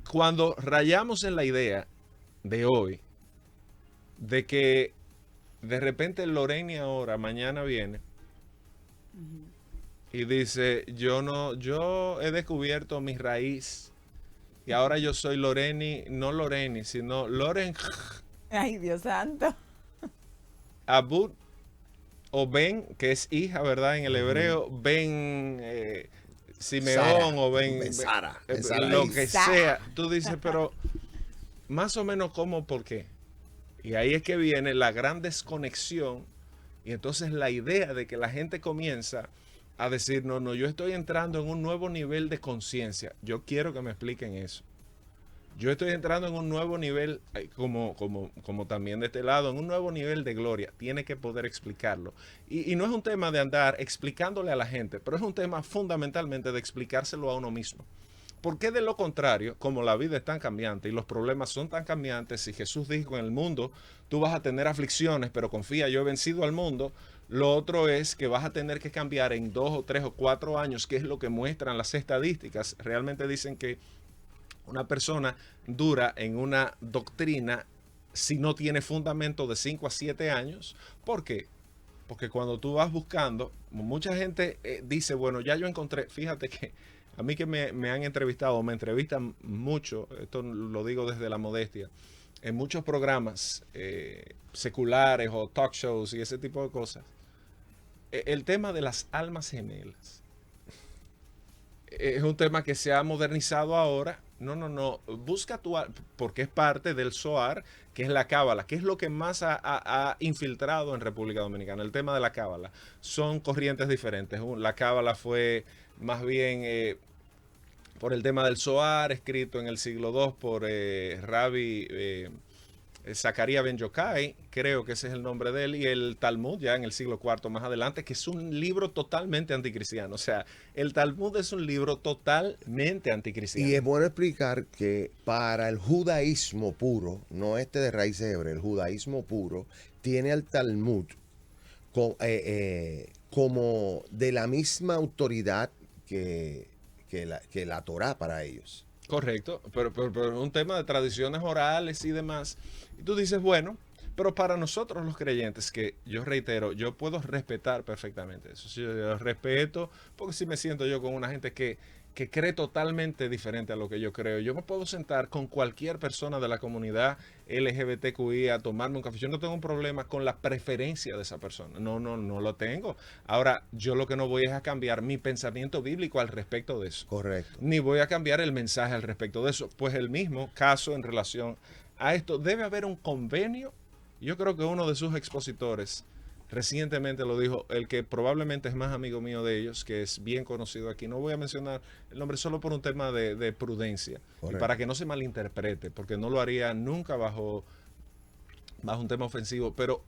cuando rayamos en la idea de hoy, de que de repente Loreni ahora, mañana viene y dice, yo he descubierto mi raíz y ahora yo soy Loreni, no Loreni, sino Loren Ay, Dios santo. Abud, o Ben, que es hija, ¿verdad? En el hebreo, Ben Simeón, Sara, o Ben, Ben Sara, Ben- Ben Sara. lo que Sara. sea. Tú dices, pero más o menos cómo, por qué. Y ahí es que viene la gran desconexión, y entonces la idea de que la gente comienza a decir, no, yo estoy entrando en un nuevo nivel de conciencia. Yo quiero que me expliquen eso. Yo estoy entrando en un nuevo nivel, como también de este lado, en un nuevo nivel de gloria. Tiene que poder explicarlo. Y no es un tema de andar explicándole a la gente, pero es un tema fundamentalmente de explicárselo a uno mismo. Porque de lo contrario, como la vida es tan cambiante y los problemas son tan cambiantes, y Jesús dijo, en el mundo tú vas a tener aflicciones, pero confía, yo he vencido al mundo. Lo otro es que vas a tener que cambiar en 2 o 3 o 4 años, que es lo que muestran las estadísticas. Realmente dicen que una persona dura en una doctrina, si no tiene fundamento, de 5 a 7 años. ¿Por qué? Porque cuando tú vas buscando, mucha gente dice, bueno, ya yo encontré, fíjate que a mí que me han entrevistado, me entrevistan mucho, esto lo digo desde la modestia, en muchos programas seculares o talk shows y ese tipo de cosas, el tema de las almas gemelas es un tema que se ha modernizado ahora. No, busca tu alma, porque es parte del Zohar, que es la cábala, que es lo que más ha infiltrado en República Dominicana. El tema de la cábala son corrientes diferentes. La cábala fue más bien por el tema del Zohar, escrito en el siglo II por Rabbi Zacarías Ben Yochai, creo que ese es el nombre de él, y el Talmud ya en el siglo IV más adelante, que es un libro totalmente anticristiano. O sea, el Talmud es un libro totalmente anticristiano. Y es bueno explicar que para el judaísmo puro, no de raíces hebreas, el judaísmo puro tiene al Talmud como de la misma autoridad que la Torá para ellos. Correcto, pero es un tema de tradiciones orales y demás. Y tú dices, bueno, pero para nosotros los creyentes, que yo reitero, yo puedo respetar perfectamente eso. Yo respeto, porque si me siento yo con una gente que cree totalmente diferente a lo que yo creo. Yo me puedo sentar con cualquier persona de la comunidad LGBTQI a tomarme un café. Yo no tengo un problema con la preferencia de esa persona. No lo tengo. Ahora, yo lo que no voy es a cambiar mi pensamiento bíblico al respecto de eso. Correcto. Ni voy a cambiar el mensaje al respecto de eso. Pues el mismo caso en relación a esto. Debe haber un convenio. Yo creo que uno de sus expositores recientemente lo dijo, el que probablemente es más amigo mío de ellos, que es bien conocido aquí. No voy a mencionar el nombre solo por un tema de prudencia. Correcto. Y para que no se malinterprete, porque no lo haría nunca bajo un tema ofensivo. Pero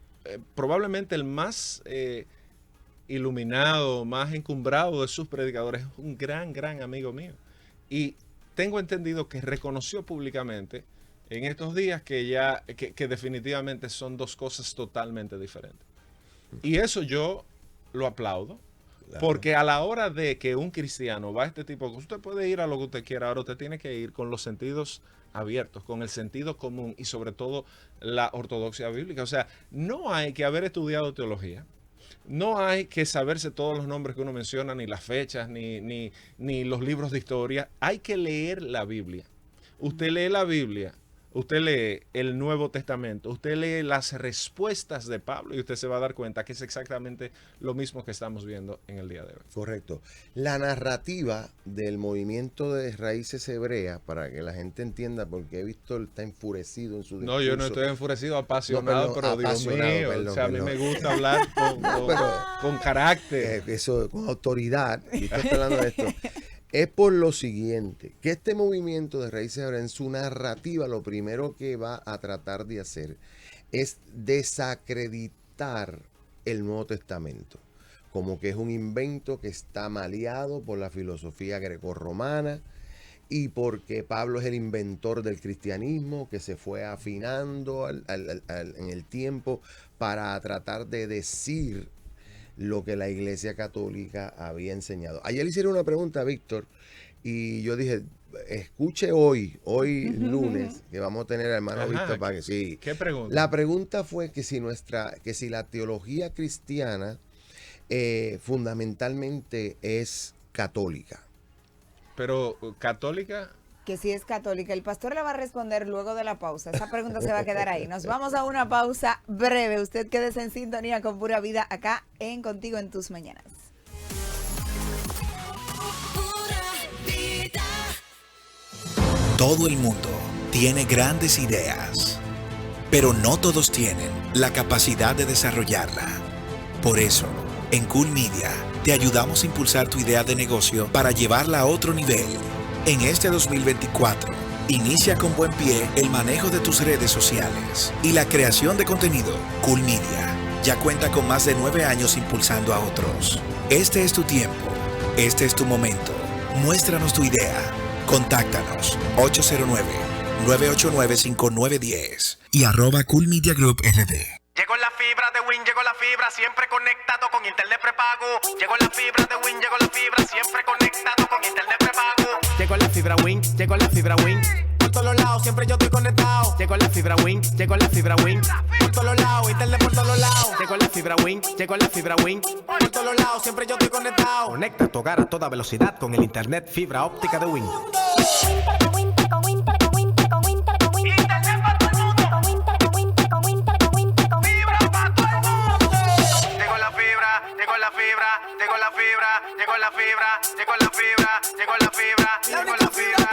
probablemente el más iluminado, más encumbrado de sus predicadores es un gran amigo mío. Y tengo entendido que reconoció públicamente en estos días que definitivamente son dos cosas totalmente diferentes. Y eso yo lo aplaudo, claro. Porque a la hora de que un cristiano va a este tipo de cosas, usted puede ir a lo que usted quiera, ahora usted tiene que ir con los sentidos abiertos, con el sentido común y sobre todo la ortodoxia bíblica. O sea, no hay que haber estudiado teología, no hay que saberse todos los nombres que uno menciona, ni las fechas, ni los libros de historia. Hay que leer la Biblia. Usted lee la Biblia. Usted lee el Nuevo Testamento, usted lee las respuestas de Pablo y usted se va a dar cuenta que es exactamente lo mismo que estamos viendo en el día de hoy. Correcto. La narrativa del movimiento de raíces hebreas, para que la gente entienda, porque he visto él está enfurecido en su discurso. No, yo no estoy enfurecido, apasionado, pero Dios mío, o sea, a mí me gusta hablar con carácter. Eso, con autoridad, y estoy hablando de esto. Es por lo siguiente, que este movimiento de raíces hebreas en su narrativa lo primero que va a tratar de hacer es desacreditar el Nuevo Testamento, como que es un invento que está maleado por la filosofía grecorromana y porque Pablo es el inventor del cristianismo que se fue afinando en el tiempo para tratar de decir lo que la Iglesia Católica había enseñado. Ayer le hicieron una pregunta a Víctor y yo dije, escuche hoy lunes, que vamos a tener al hermano Víctor para que sí. ¿Qué pregunta? La pregunta fue que si la teología cristiana fundamentalmente es católica. Pero católica. Que si es católica. El pastor le va a responder luego de la pausa. Esa pregunta se va a quedar ahí. Nos vamos a una pausa breve. Usted quédese en sintonía con Pura Vida acá en Contigo en tus Mañanas. Todo el mundo tiene grandes ideas, pero no todos tienen la capacidad de desarrollarla. Por eso, en Cool Media te ayudamos a impulsar tu idea de negocio para llevarla a otro nivel. En este 2024, inicia con buen pie el manejo de tus redes sociales y la creación de contenido. Cool Media ya cuenta con más de 9 años impulsando a otros. Este es tu tiempo. Este es tu momento. Muéstranos tu idea. Contáctanos 809-989-5910 y @Cool Media Group RD. Llegó la fibra de Win, llegó la fibra, siempre conectado con internet prepago. Llegó la fibra de Win, llegó la fibra, siempre conectado con internet prepago. Llegó la fibra Win, llegó la fibra Win. Por todos lados, siempre yo estoy conectado. Llegó la fibra Win, llegó la fibra Win. Por todos lados, internet por todos lados. Llegó la fibra Win, llegó la fibra Win. Por todos lados, siempre yo estoy conectado. Conecta tu hogar a toda velocidad con el internet fibra óptica de Win. Llegó la fibra.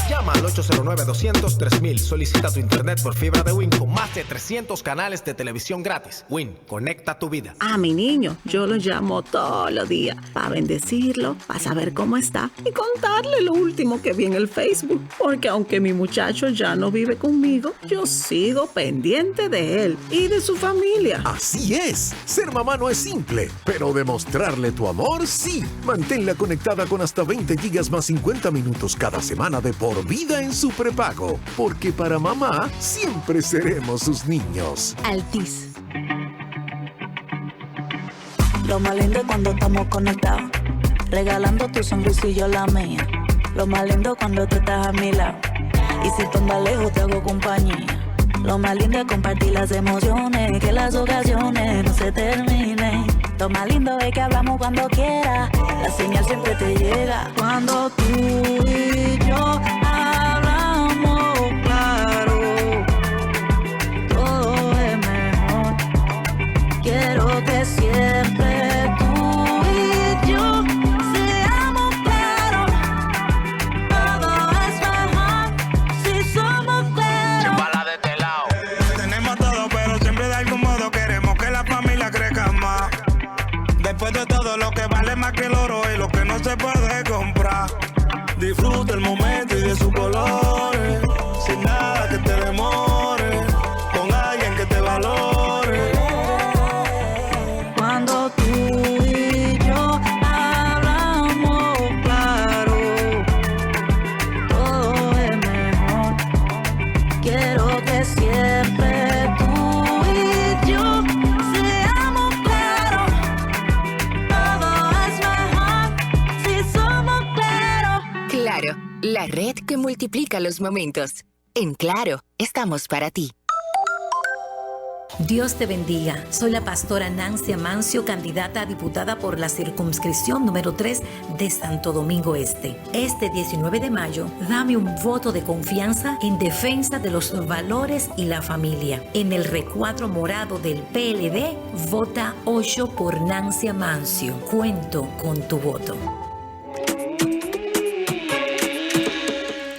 Llama al 809-200-3000. Solicita tu internet por fibra de Win con más de 300 canales de televisión gratis. Win, conecta tu vida. A mi niño, yo lo llamo todos los días para bendecirlo, para saber cómo está y contarle lo último que vi en el Facebook. Porque aunque mi muchacho ya no vive conmigo, yo sigo pendiente de él y de su familia. Así es. Ser mamá no es simple, pero demostrarle tu amor sí. Manténla conectada con hasta 20 gigas más 50 minutos cada semana de por vida en su prepago. Porque para mamá siempre seremos sus niños. Altis. Lo más lindo es cuando estamos conectados, regalando tu sonrisa y yo la mía. Lo más lindo cuando tú estás a mi lado, y si tú andas lejos te hago compañía. Lo más lindo es compartir las emociones, que las ocasiones no se terminen. Lo más lindo es que hablamos cuando quieras, la señal siempre te llega. Cuando tú y yo hablamos claro, todo es mejor. Quiero que siempre tú y yo seamos claros. Todo es mejor si somos claros. Chimbala de este lado. Tenemos todo, pero siempre de algún modo queremos que la familia crezca más. Después de todo, lo que vale más que el oro es lo que no se puede comprar. Disfruta el momento y de sus colores, sin nada que te demore, con alguien que te valore. Cuando tú y yo hablamos claro, todo es mejor. Quiero que siempre tú y yo seamos claros. Todo es mejor si somos claros. Claro, la red que multiplica los momentos. En Claro, estamos para ti. Dios te bendiga. Soy la pastora Nancy Amancio, candidata a diputada por la circunscripción número 3 de Santo Domingo Este. Este 19 de mayo, dame un voto de confianza en defensa de los valores y la familia. En el recuadro morado del PLD, vota 8 por Nancy Amancio. Cuento con tu voto.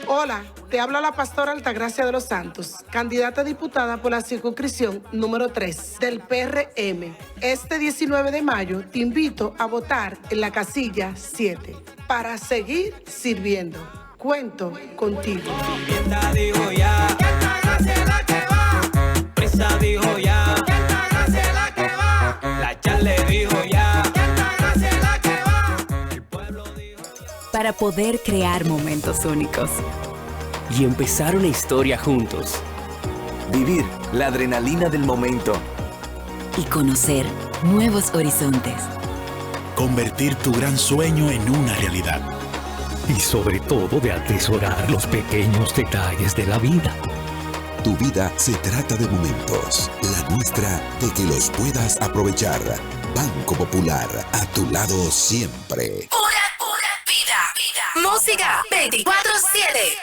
Hola, te habla la pastora Altagracia de los Santos, candidata a diputada por la circunscripción número 3 del PRM. Este 19 de mayo te invito a votar en la casilla 7 para seguir sirviendo. Cuento contigo. Esta dijo ya, esta gracia es la que va. Prisa dijo ya, esta gracia es la que va. La Charle dijo ya, esta gracia es la que va. El pueblo dijo. Para poder crear momentos únicos y empezar una historia juntos. Vivir la adrenalina del momento. Y conocer nuevos horizontes. Convertir tu gran sueño en una realidad. Y sobre todo de atesorar los pequeños detalles de la vida. Tu vida se trata de momentos. La nuestra de que los puedas aprovechar. Banco Popular, a tu lado siempre. Pura vida. Música 24/7.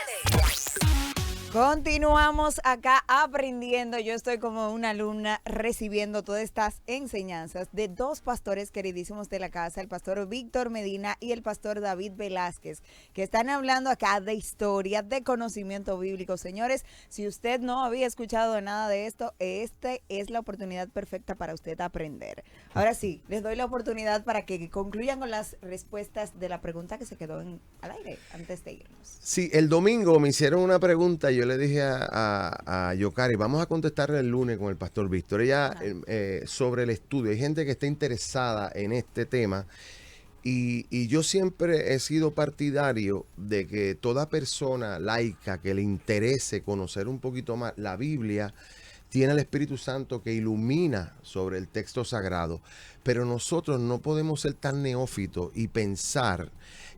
Continuamos acá aprendiendo. Yo estoy como una alumna recibiendo todas estas enseñanzas de dos pastores queridísimos de la casa, el pastor Víctor Medina y el pastor David Velázquez, que están hablando acá de historia, de conocimiento bíblico. Señores, si usted no había escuchado nada de esto, esta es la oportunidad perfecta para usted aprender. Ahora sí, les doy la oportunidad para que concluyan con las respuestas de la pregunta que se quedó al aire antes de irnos. Sí, el domingo me hicieron una pregunta y yo le dije a Yocari, vamos a contestarle el lunes con el pastor Víctor. Ella, sobre el estudio, hay gente que está interesada en este tema y yo siempre he sido partidario de que toda persona laica que le interese conocer un poquito más la Biblia, tiene el Espíritu Santo que ilumina sobre el texto sagrado, pero nosotros no podemos ser tan neófitos y pensar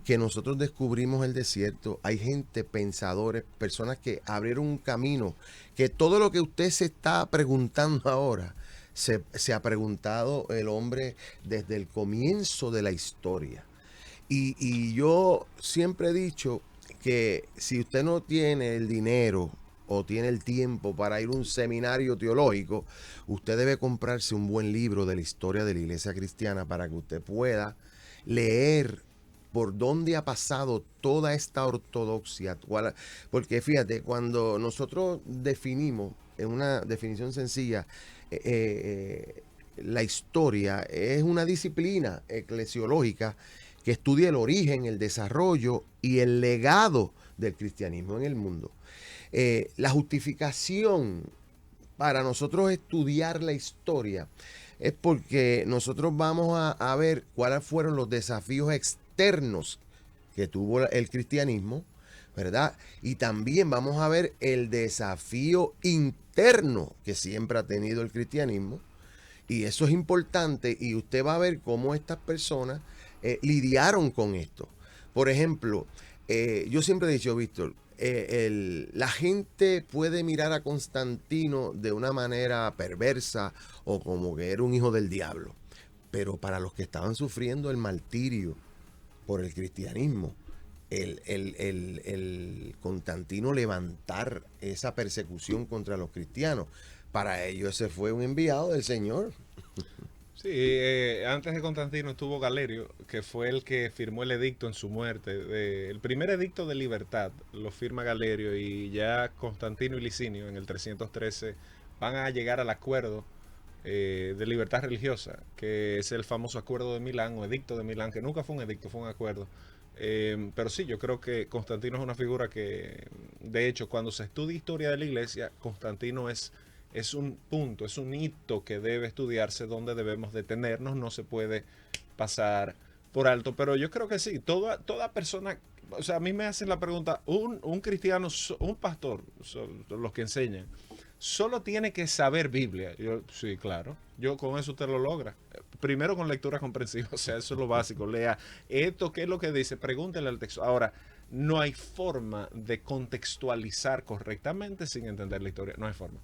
que nosotros descubrimos el desierto. Hay gente, pensadores, personas que abrieron un camino, que todo lo que usted se está preguntando ahora, se ha preguntado el hombre desde el comienzo de la historia. Y yo siempre he dicho que si usted no tiene el dinero o tiene el tiempo para ir a un seminario teológico, usted debe comprarse un buen libro de la historia de la iglesia cristiana para que usted pueda leer por dónde ha pasado toda esta ortodoxia. Porque fíjate, cuando nosotros definimos, en una definición sencilla, la historia es una disciplina eclesiológica que estudia el origen, el desarrollo y el legado del cristianismo en el mundo. La justificación para nosotros estudiar la historia es porque nosotros vamos a ver cuáles fueron los desafíos externos que tuvo el cristianismo, ¿verdad? Y también vamos a ver el desafío interno que siempre ha tenido el cristianismo. Y eso es importante y usted va a ver cómo estas personas lidiaron con esto. Por ejemplo, yo siempre he dicho, Víctor, la gente puede mirar a Constantino de una manera perversa o como que era un hijo del diablo, pero para los que estaban sufriendo el martirio por el cristianismo, el Constantino levantar esa persecución contra los cristianos, para ellos ese fue un enviado del Señor. Sí, antes de Constantino estuvo Galerio, que fue el que firmó el edicto en su muerte. El primer edicto de libertad lo firma Galerio y ya Constantino y Licinio en el 313 van a llegar al acuerdo de libertad religiosa, que es el famoso acuerdo de Milán o edicto de Milán, que nunca fue un edicto, fue un acuerdo. Pero sí, yo creo que Constantino es una figura que, de hecho, cuando se estudia historia de la iglesia, Constantino es un punto, es un hito que debe estudiarse, donde debemos detenernos, no se puede pasar por alto. Pero yo creo que sí, toda persona, o sea, a mí me hacen la pregunta, un cristiano, un pastor, los que enseñan, solo tiene que saber Biblia. Yo, sí, claro, yo con eso usted lo logra. Primero con lectura comprensiva, o sea, eso es lo básico. Lea esto, ¿qué es lo que dice? Pregúntele al texto. Ahora, no hay forma de contextualizar correctamente sin entender la historia, no hay forma.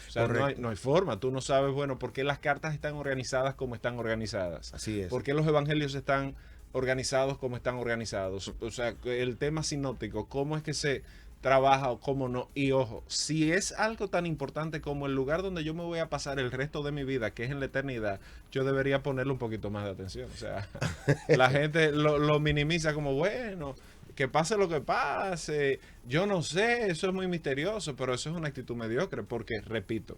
O sea, no hay forma. Tú no sabes, bueno, por qué las cartas están organizadas como están organizadas. Así es. ¿Por qué los evangelios están organizados como están organizados? O sea, el tema sinóptico, cómo es que se trabaja o cómo no. Y ojo, si es algo tan importante como el lugar donde yo me voy a pasar el resto de mi vida, que es en la eternidad, yo debería ponerle un poquito más de atención. O sea, la gente lo minimiza como, bueno, que pase lo que pase, yo no sé, eso es muy misterioso, pero eso es una actitud mediocre porque, repito,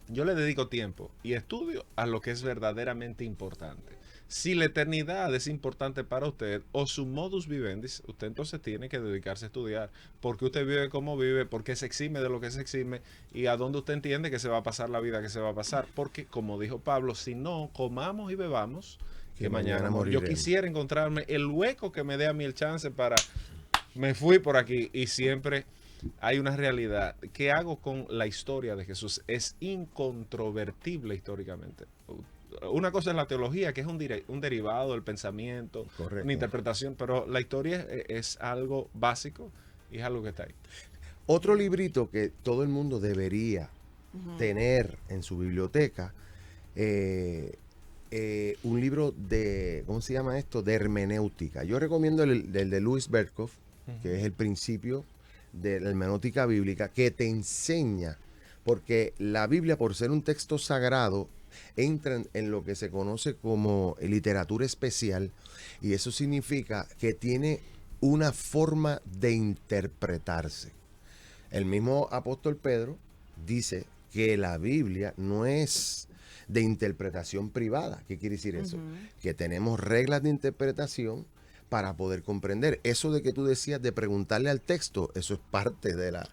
yo le dedico tiempo y estudio a lo que es verdaderamente importante. Si la eternidad es importante para usted o su modus vivendi, usted entonces tiene que dedicarse a estudiar porque usted vive como vive, porque se exime de lo que se exime y a dónde usted entiende que se va a pasar la vida que se va a pasar. Porque, como dijo Pablo, si no comamos y bebamos, que mañana moriremos. Yo quisiera encontrarme el hueco que me dé a mí el chance para... Me fui por aquí y siempre hay una realidad. ¿Qué hago con la historia de Jesús? Es incontrovertible históricamente. Una cosa es la teología, que es un derivado del pensamiento, correcto, una interpretación, pero la historia es algo básico y es algo que está ahí. Otro librito que todo el mundo debería tener en su biblioteca, un libro de, ¿cómo se llama esto? De hermenéutica. Yo recomiendo el de Louis Berkhoff, que es El Principio de la hermenéutica bíblica que te enseña, porque la Biblia, por ser un texto sagrado, entra en lo que se conoce como literatura especial, y eso significa que tiene una forma de interpretarse. El mismo apóstol Pedro dice que la Biblia no es de interpretación privada. ¿Qué quiere decir eso? Que tenemos reglas de interpretación para poder comprender. Eso de que tú decías de preguntarle al texto, eso es parte de la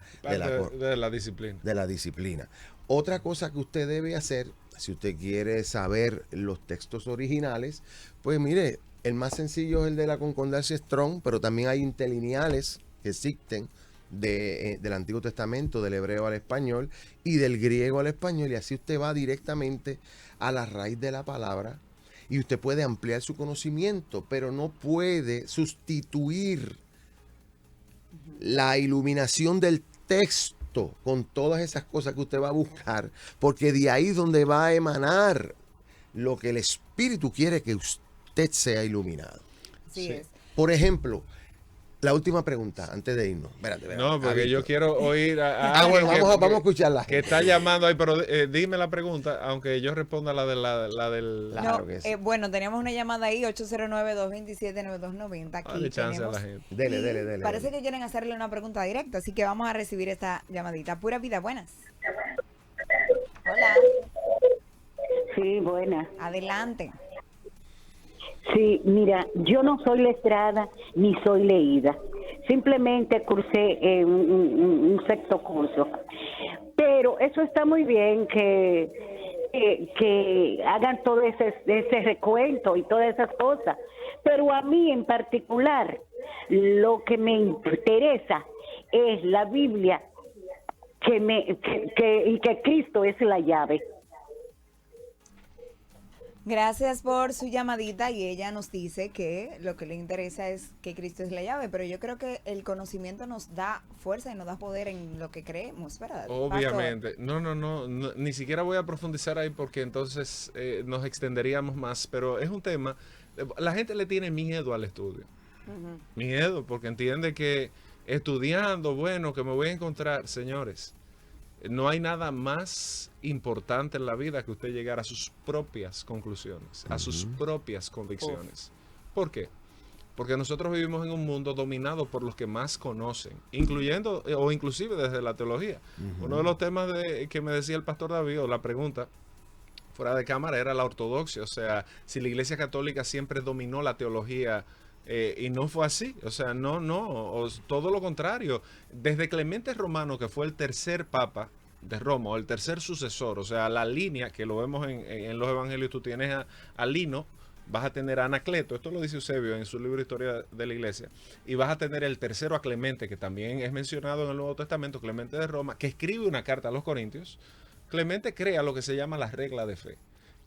disciplina. De la disciplina. Otra cosa que usted debe hacer, si usted quiere saber los textos originales, pues mire, el más sencillo es el de la concordancia Strong, pero también hay interlineales que existen del Antiguo Testamento, del hebreo al español y del griego al español, y así usted va directamente a la raíz de la palabra y usted puede ampliar su conocimiento, pero no puede sustituir la iluminación del texto con todas esas cosas que usted va a buscar, porque de ahí es donde va a emanar lo que el Espíritu quiere que usted sea iluminado. Así es. Por ejemplo, la última pregunta, antes de irnos. Espérate, no, porque yo quiero oír bueno, vamos a escucharla. Que está llamando ahí, pero dime la pregunta, aunque yo responda la del... Claro que sí. Bueno, teníamos una llamada ahí, 809-227-9290. Aquí Dale chance tenemos, a la gente. Dele. Parece que quieren hacerle una pregunta directa, así que vamos a recibir esta llamadita. Pura vida, buenas. Hola. Sí, buenas. Adelante. Sí, mira, yo no soy letrada ni soy leída. Simplemente cursé un sexto curso. Pero eso está muy bien que hagan todo ese recuento y todas esas cosas. Pero a mí en particular, lo que me interesa es la Biblia y que Cristo es la llave. Gracias por su llamadita, y ella nos dice que lo que le interesa es que Cristo es la llave, pero yo creo que el conocimiento nos da fuerza y nos da poder en lo que creemos, ¿verdad? Obviamente. No, ni siquiera voy a profundizar ahí porque entonces nos extenderíamos más, pero es un tema, la gente le tiene miedo al estudio. Miedo, porque entiende que estudiando, bueno, que me voy a encontrar, señores. No hay nada más importante en la vida que usted llegar a sus propias conclusiones, a sus propias convicciones. ¿Por qué? Porque nosotros vivimos en un mundo dominado por los que más conocen, incluyendo o inclusive desde la teología. Uno de los temas que me decía el pastor David, o la pregunta fuera de cámara, era la ortodoxia. O sea, si la Iglesia Católica siempre dominó la teología, y no fue así. O sea, todo lo contrario. Desde Clemente Romano, que fue el tercer papa de Roma, o el tercer sucesor, o sea, la línea que lo vemos en los evangelios, tú tienes a Lino, vas a tener a Anacleto, esto lo dice Eusebio en su libro Historia de la Iglesia, y vas a tener el tercero a Clemente, que también es mencionado en el Nuevo Testamento, Clemente de Roma, que escribe una carta a los Corintios. Clemente crea lo que se llama la regla de fe.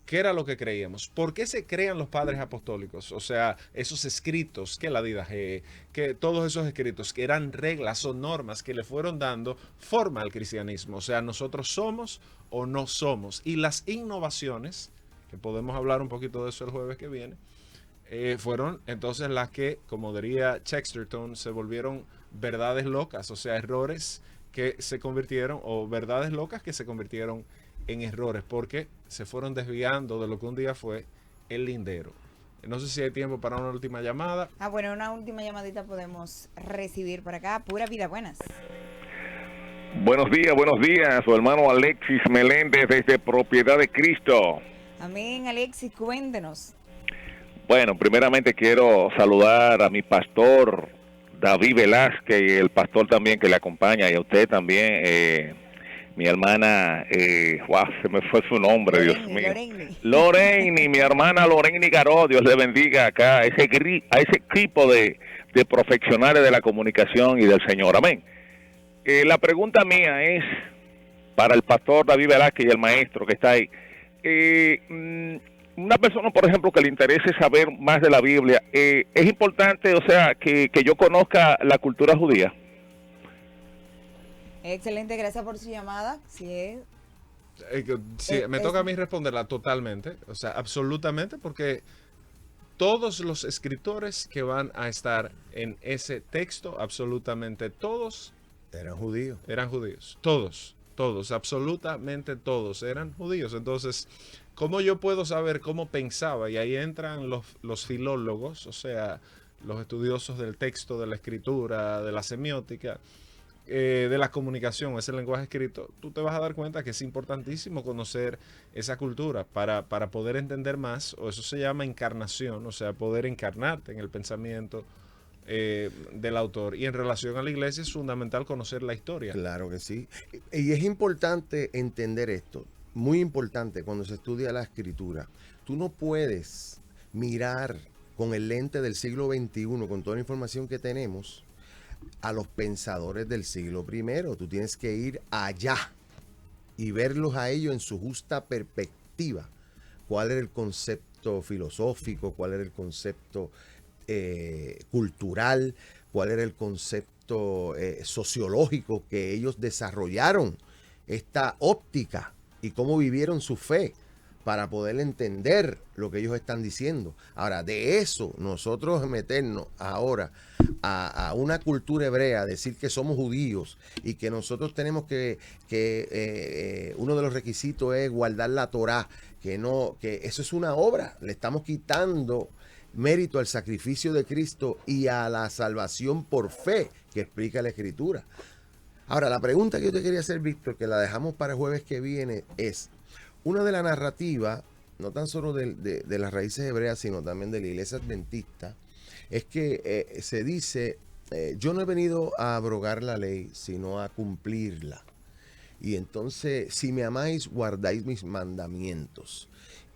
¿Qué era lo que creíamos? ¿Por qué se crean los padres apostólicos? O sea, esos escritos, que la Didache, que todos esos escritos, que eran reglas o normas que le fueron dando forma al cristianismo. O sea, nosotros somos o no somos. Y las innovaciones, que podemos hablar un poquito de eso el jueves que viene, fueron entonces las que, como diría Chesterton, se volvieron verdades locas. O sea, errores que se convirtieron, o verdades locas que se convirtieron en errores, porque se fueron desviando de lo que un día fue el lindero. No sé si hay tiempo para una última llamada. Bueno, una última llamadita podemos recibir por acá. Pura vida, buenas. Buenos días, su hermano Alexis Meléndez desde Propiedad de Cristo. Amén, Alexis, cuéntenos. Bueno, primeramente quiero saludar a mi pastor David Velázquez y el pastor también que le acompaña, y a usted también, mi hermana, se me fue su nombre, Dios mío. Loreni, mi hermana Loreni Garó, Dios le bendiga acá a ese equipo de profesionales de la comunicación y del Señor. Amén. La pregunta mía es para el pastor David Velázquez y el maestro que está ahí. Una persona, por ejemplo, que le interese saber más de la Biblia, es importante, o sea, que yo conozca la cultura judía. Excelente, gracias por su llamada. Me toca a mí responderla totalmente, o sea, absolutamente, porque todos los escritores que van a estar en ese texto, absolutamente todos, Eran judíos. Eran judíos. Todos, absolutamente todos eran judíos. Entonces, ¿cómo yo puedo saber cómo pensaba? Y ahí entran los filólogos, o sea, los estudiosos del texto, de la escritura, de la semiótica, de la comunicación, ese lenguaje escrito. Tú te vas a dar cuenta que es importantísimo conocer esa cultura para poder entender más, o eso se llama encarnación, o sea, poder encarnarte en el pensamiento del autor. Y en relación a la iglesia es fundamental conocer la historia. Claro que sí. Y es importante entender esto, muy importante cuando se estudia la escritura. Tú no puedes mirar con el lente del siglo XXI, con toda la información que tenemos, a los pensadores del siglo I. Tú tienes que ir allá y verlos a ellos en su justa perspectiva. ¿Cuál era el concepto filosófico? ¿Cuál era el concepto cultural? ¿Cuál era el concepto sociológico que ellos desarrollaron? Esta óptica y cómo vivieron su fe para poder entender lo que ellos están diciendo. Ahora, de eso, nosotros meternos ahora a una cultura hebrea, decir que somos judíos y que nosotros tenemos que uno de los requisitos es guardar la Torá, que eso es una obra, le estamos quitando mérito al sacrificio de Cristo y a la salvación por fe que explica la Escritura. Ahora, la pregunta que yo te quería hacer, Víctor, que la dejamos para el jueves que viene, es una de la narrativa, no tan solo de las raíces hebreas, sino también de la iglesia adventista, es que se dice, yo no he venido a abrogar la ley, sino a cumplirla. Y entonces, si me amáis, guardáis mis mandamientos.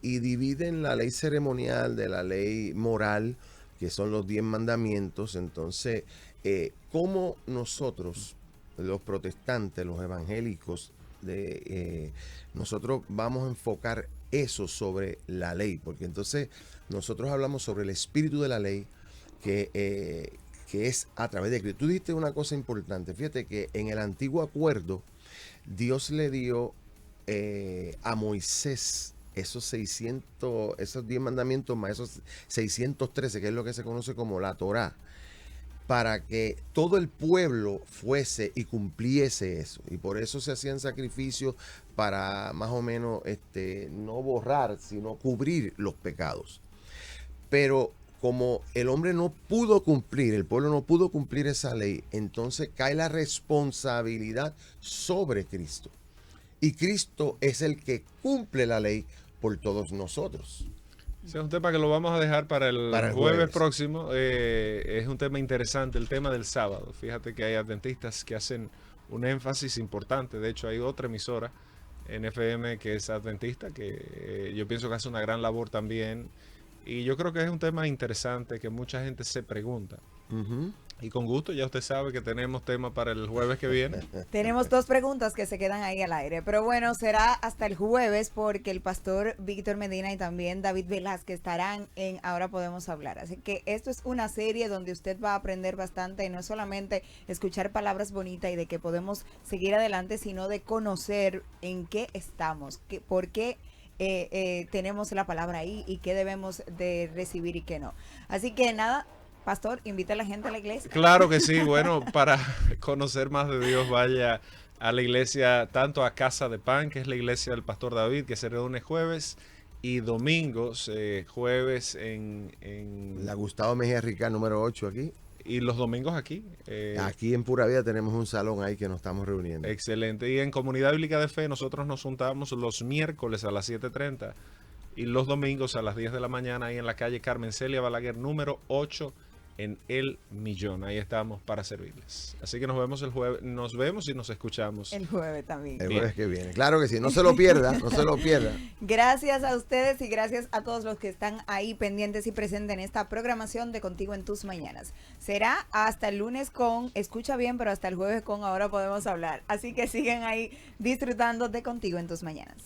Y dividen la ley ceremonial de la ley moral, que son los 10 mandamientos. Entonces, ¿cómo nosotros, los protestantes, los evangélicos, nosotros vamos a enfocar eso sobre la ley? Porque entonces nosotros hablamos sobre el espíritu de la ley, que es a través de Cristo. Tú dijiste una cosa importante. Fíjate que en el antiguo acuerdo, Dios le dio a Moisés esos 10 mandamientos más esos 613, que es lo que se conoce como la Torá, para que todo el pueblo fuese y cumpliese eso. Y por eso se hacían sacrificios para más o menos no borrar, sino cubrir los pecados. Pero como el hombre no pudo cumplir, el pueblo no pudo cumplir esa ley, entonces cae la responsabilidad sobre Cristo. Y Cristo es el que cumple la ley por todos nosotros. Ese es un tema que lo vamos a dejar para el jueves próximo. Es un tema interesante, el tema del sábado. Fíjate que hay adventistas que hacen un énfasis importante. De hecho, hay otra emisora en FM que es adventista, que yo pienso que hace una gran labor también. Y yo creo que es un tema interesante que mucha gente se pregunta. Y con gusto, ya usted sabe que tenemos tema para el jueves que viene. Tenemos 2 preguntas que se quedan ahí al aire. Pero bueno, será hasta el jueves porque el pastor Víctor Medina y también David Velázquez estarán en Ahora Podemos Hablar. Así que esto es una serie donde usted va a aprender bastante y no solamente escuchar palabras bonitas y de que podemos seguir adelante, sino de conocer en qué estamos, por qué tenemos la palabra ahí y qué debemos de recibir y qué no. Así que nada, pastor, invita a la gente a la iglesia. Claro que sí. Bueno, para conocer más de Dios, vaya a la iglesia, tanto a Casa de Pan, que es la iglesia del pastor David, que se reúne jueves y domingos. Jueves en la Gustavo Mejía Ricard, número 8 aquí. Y los domingos aquí. Aquí en Pura Vida tenemos un salón ahí que nos estamos reuniendo. Excelente. Y en Comunidad Bíblica de Fe nosotros nos juntamos los miércoles a las 7:30 y los domingos a las 10 de la mañana ahí en la calle Carmen Celia Balaguer, número 8 en El Millón. Ahí estamos para servirles. Así que nos vemos el jueves, nos vemos y nos escuchamos el jueves también. El jueves que viene. Claro que sí, no se lo pierda, no se lo pierda. Gracias a ustedes y gracias a todos los que están ahí pendientes y presentes en esta programación de Contigo en Tus Mañanas. Será hasta el lunes escucha bien, pero hasta el jueves con Ahora Podemos Hablar. Así que siguen ahí disfrutando de Contigo en Tus Mañanas.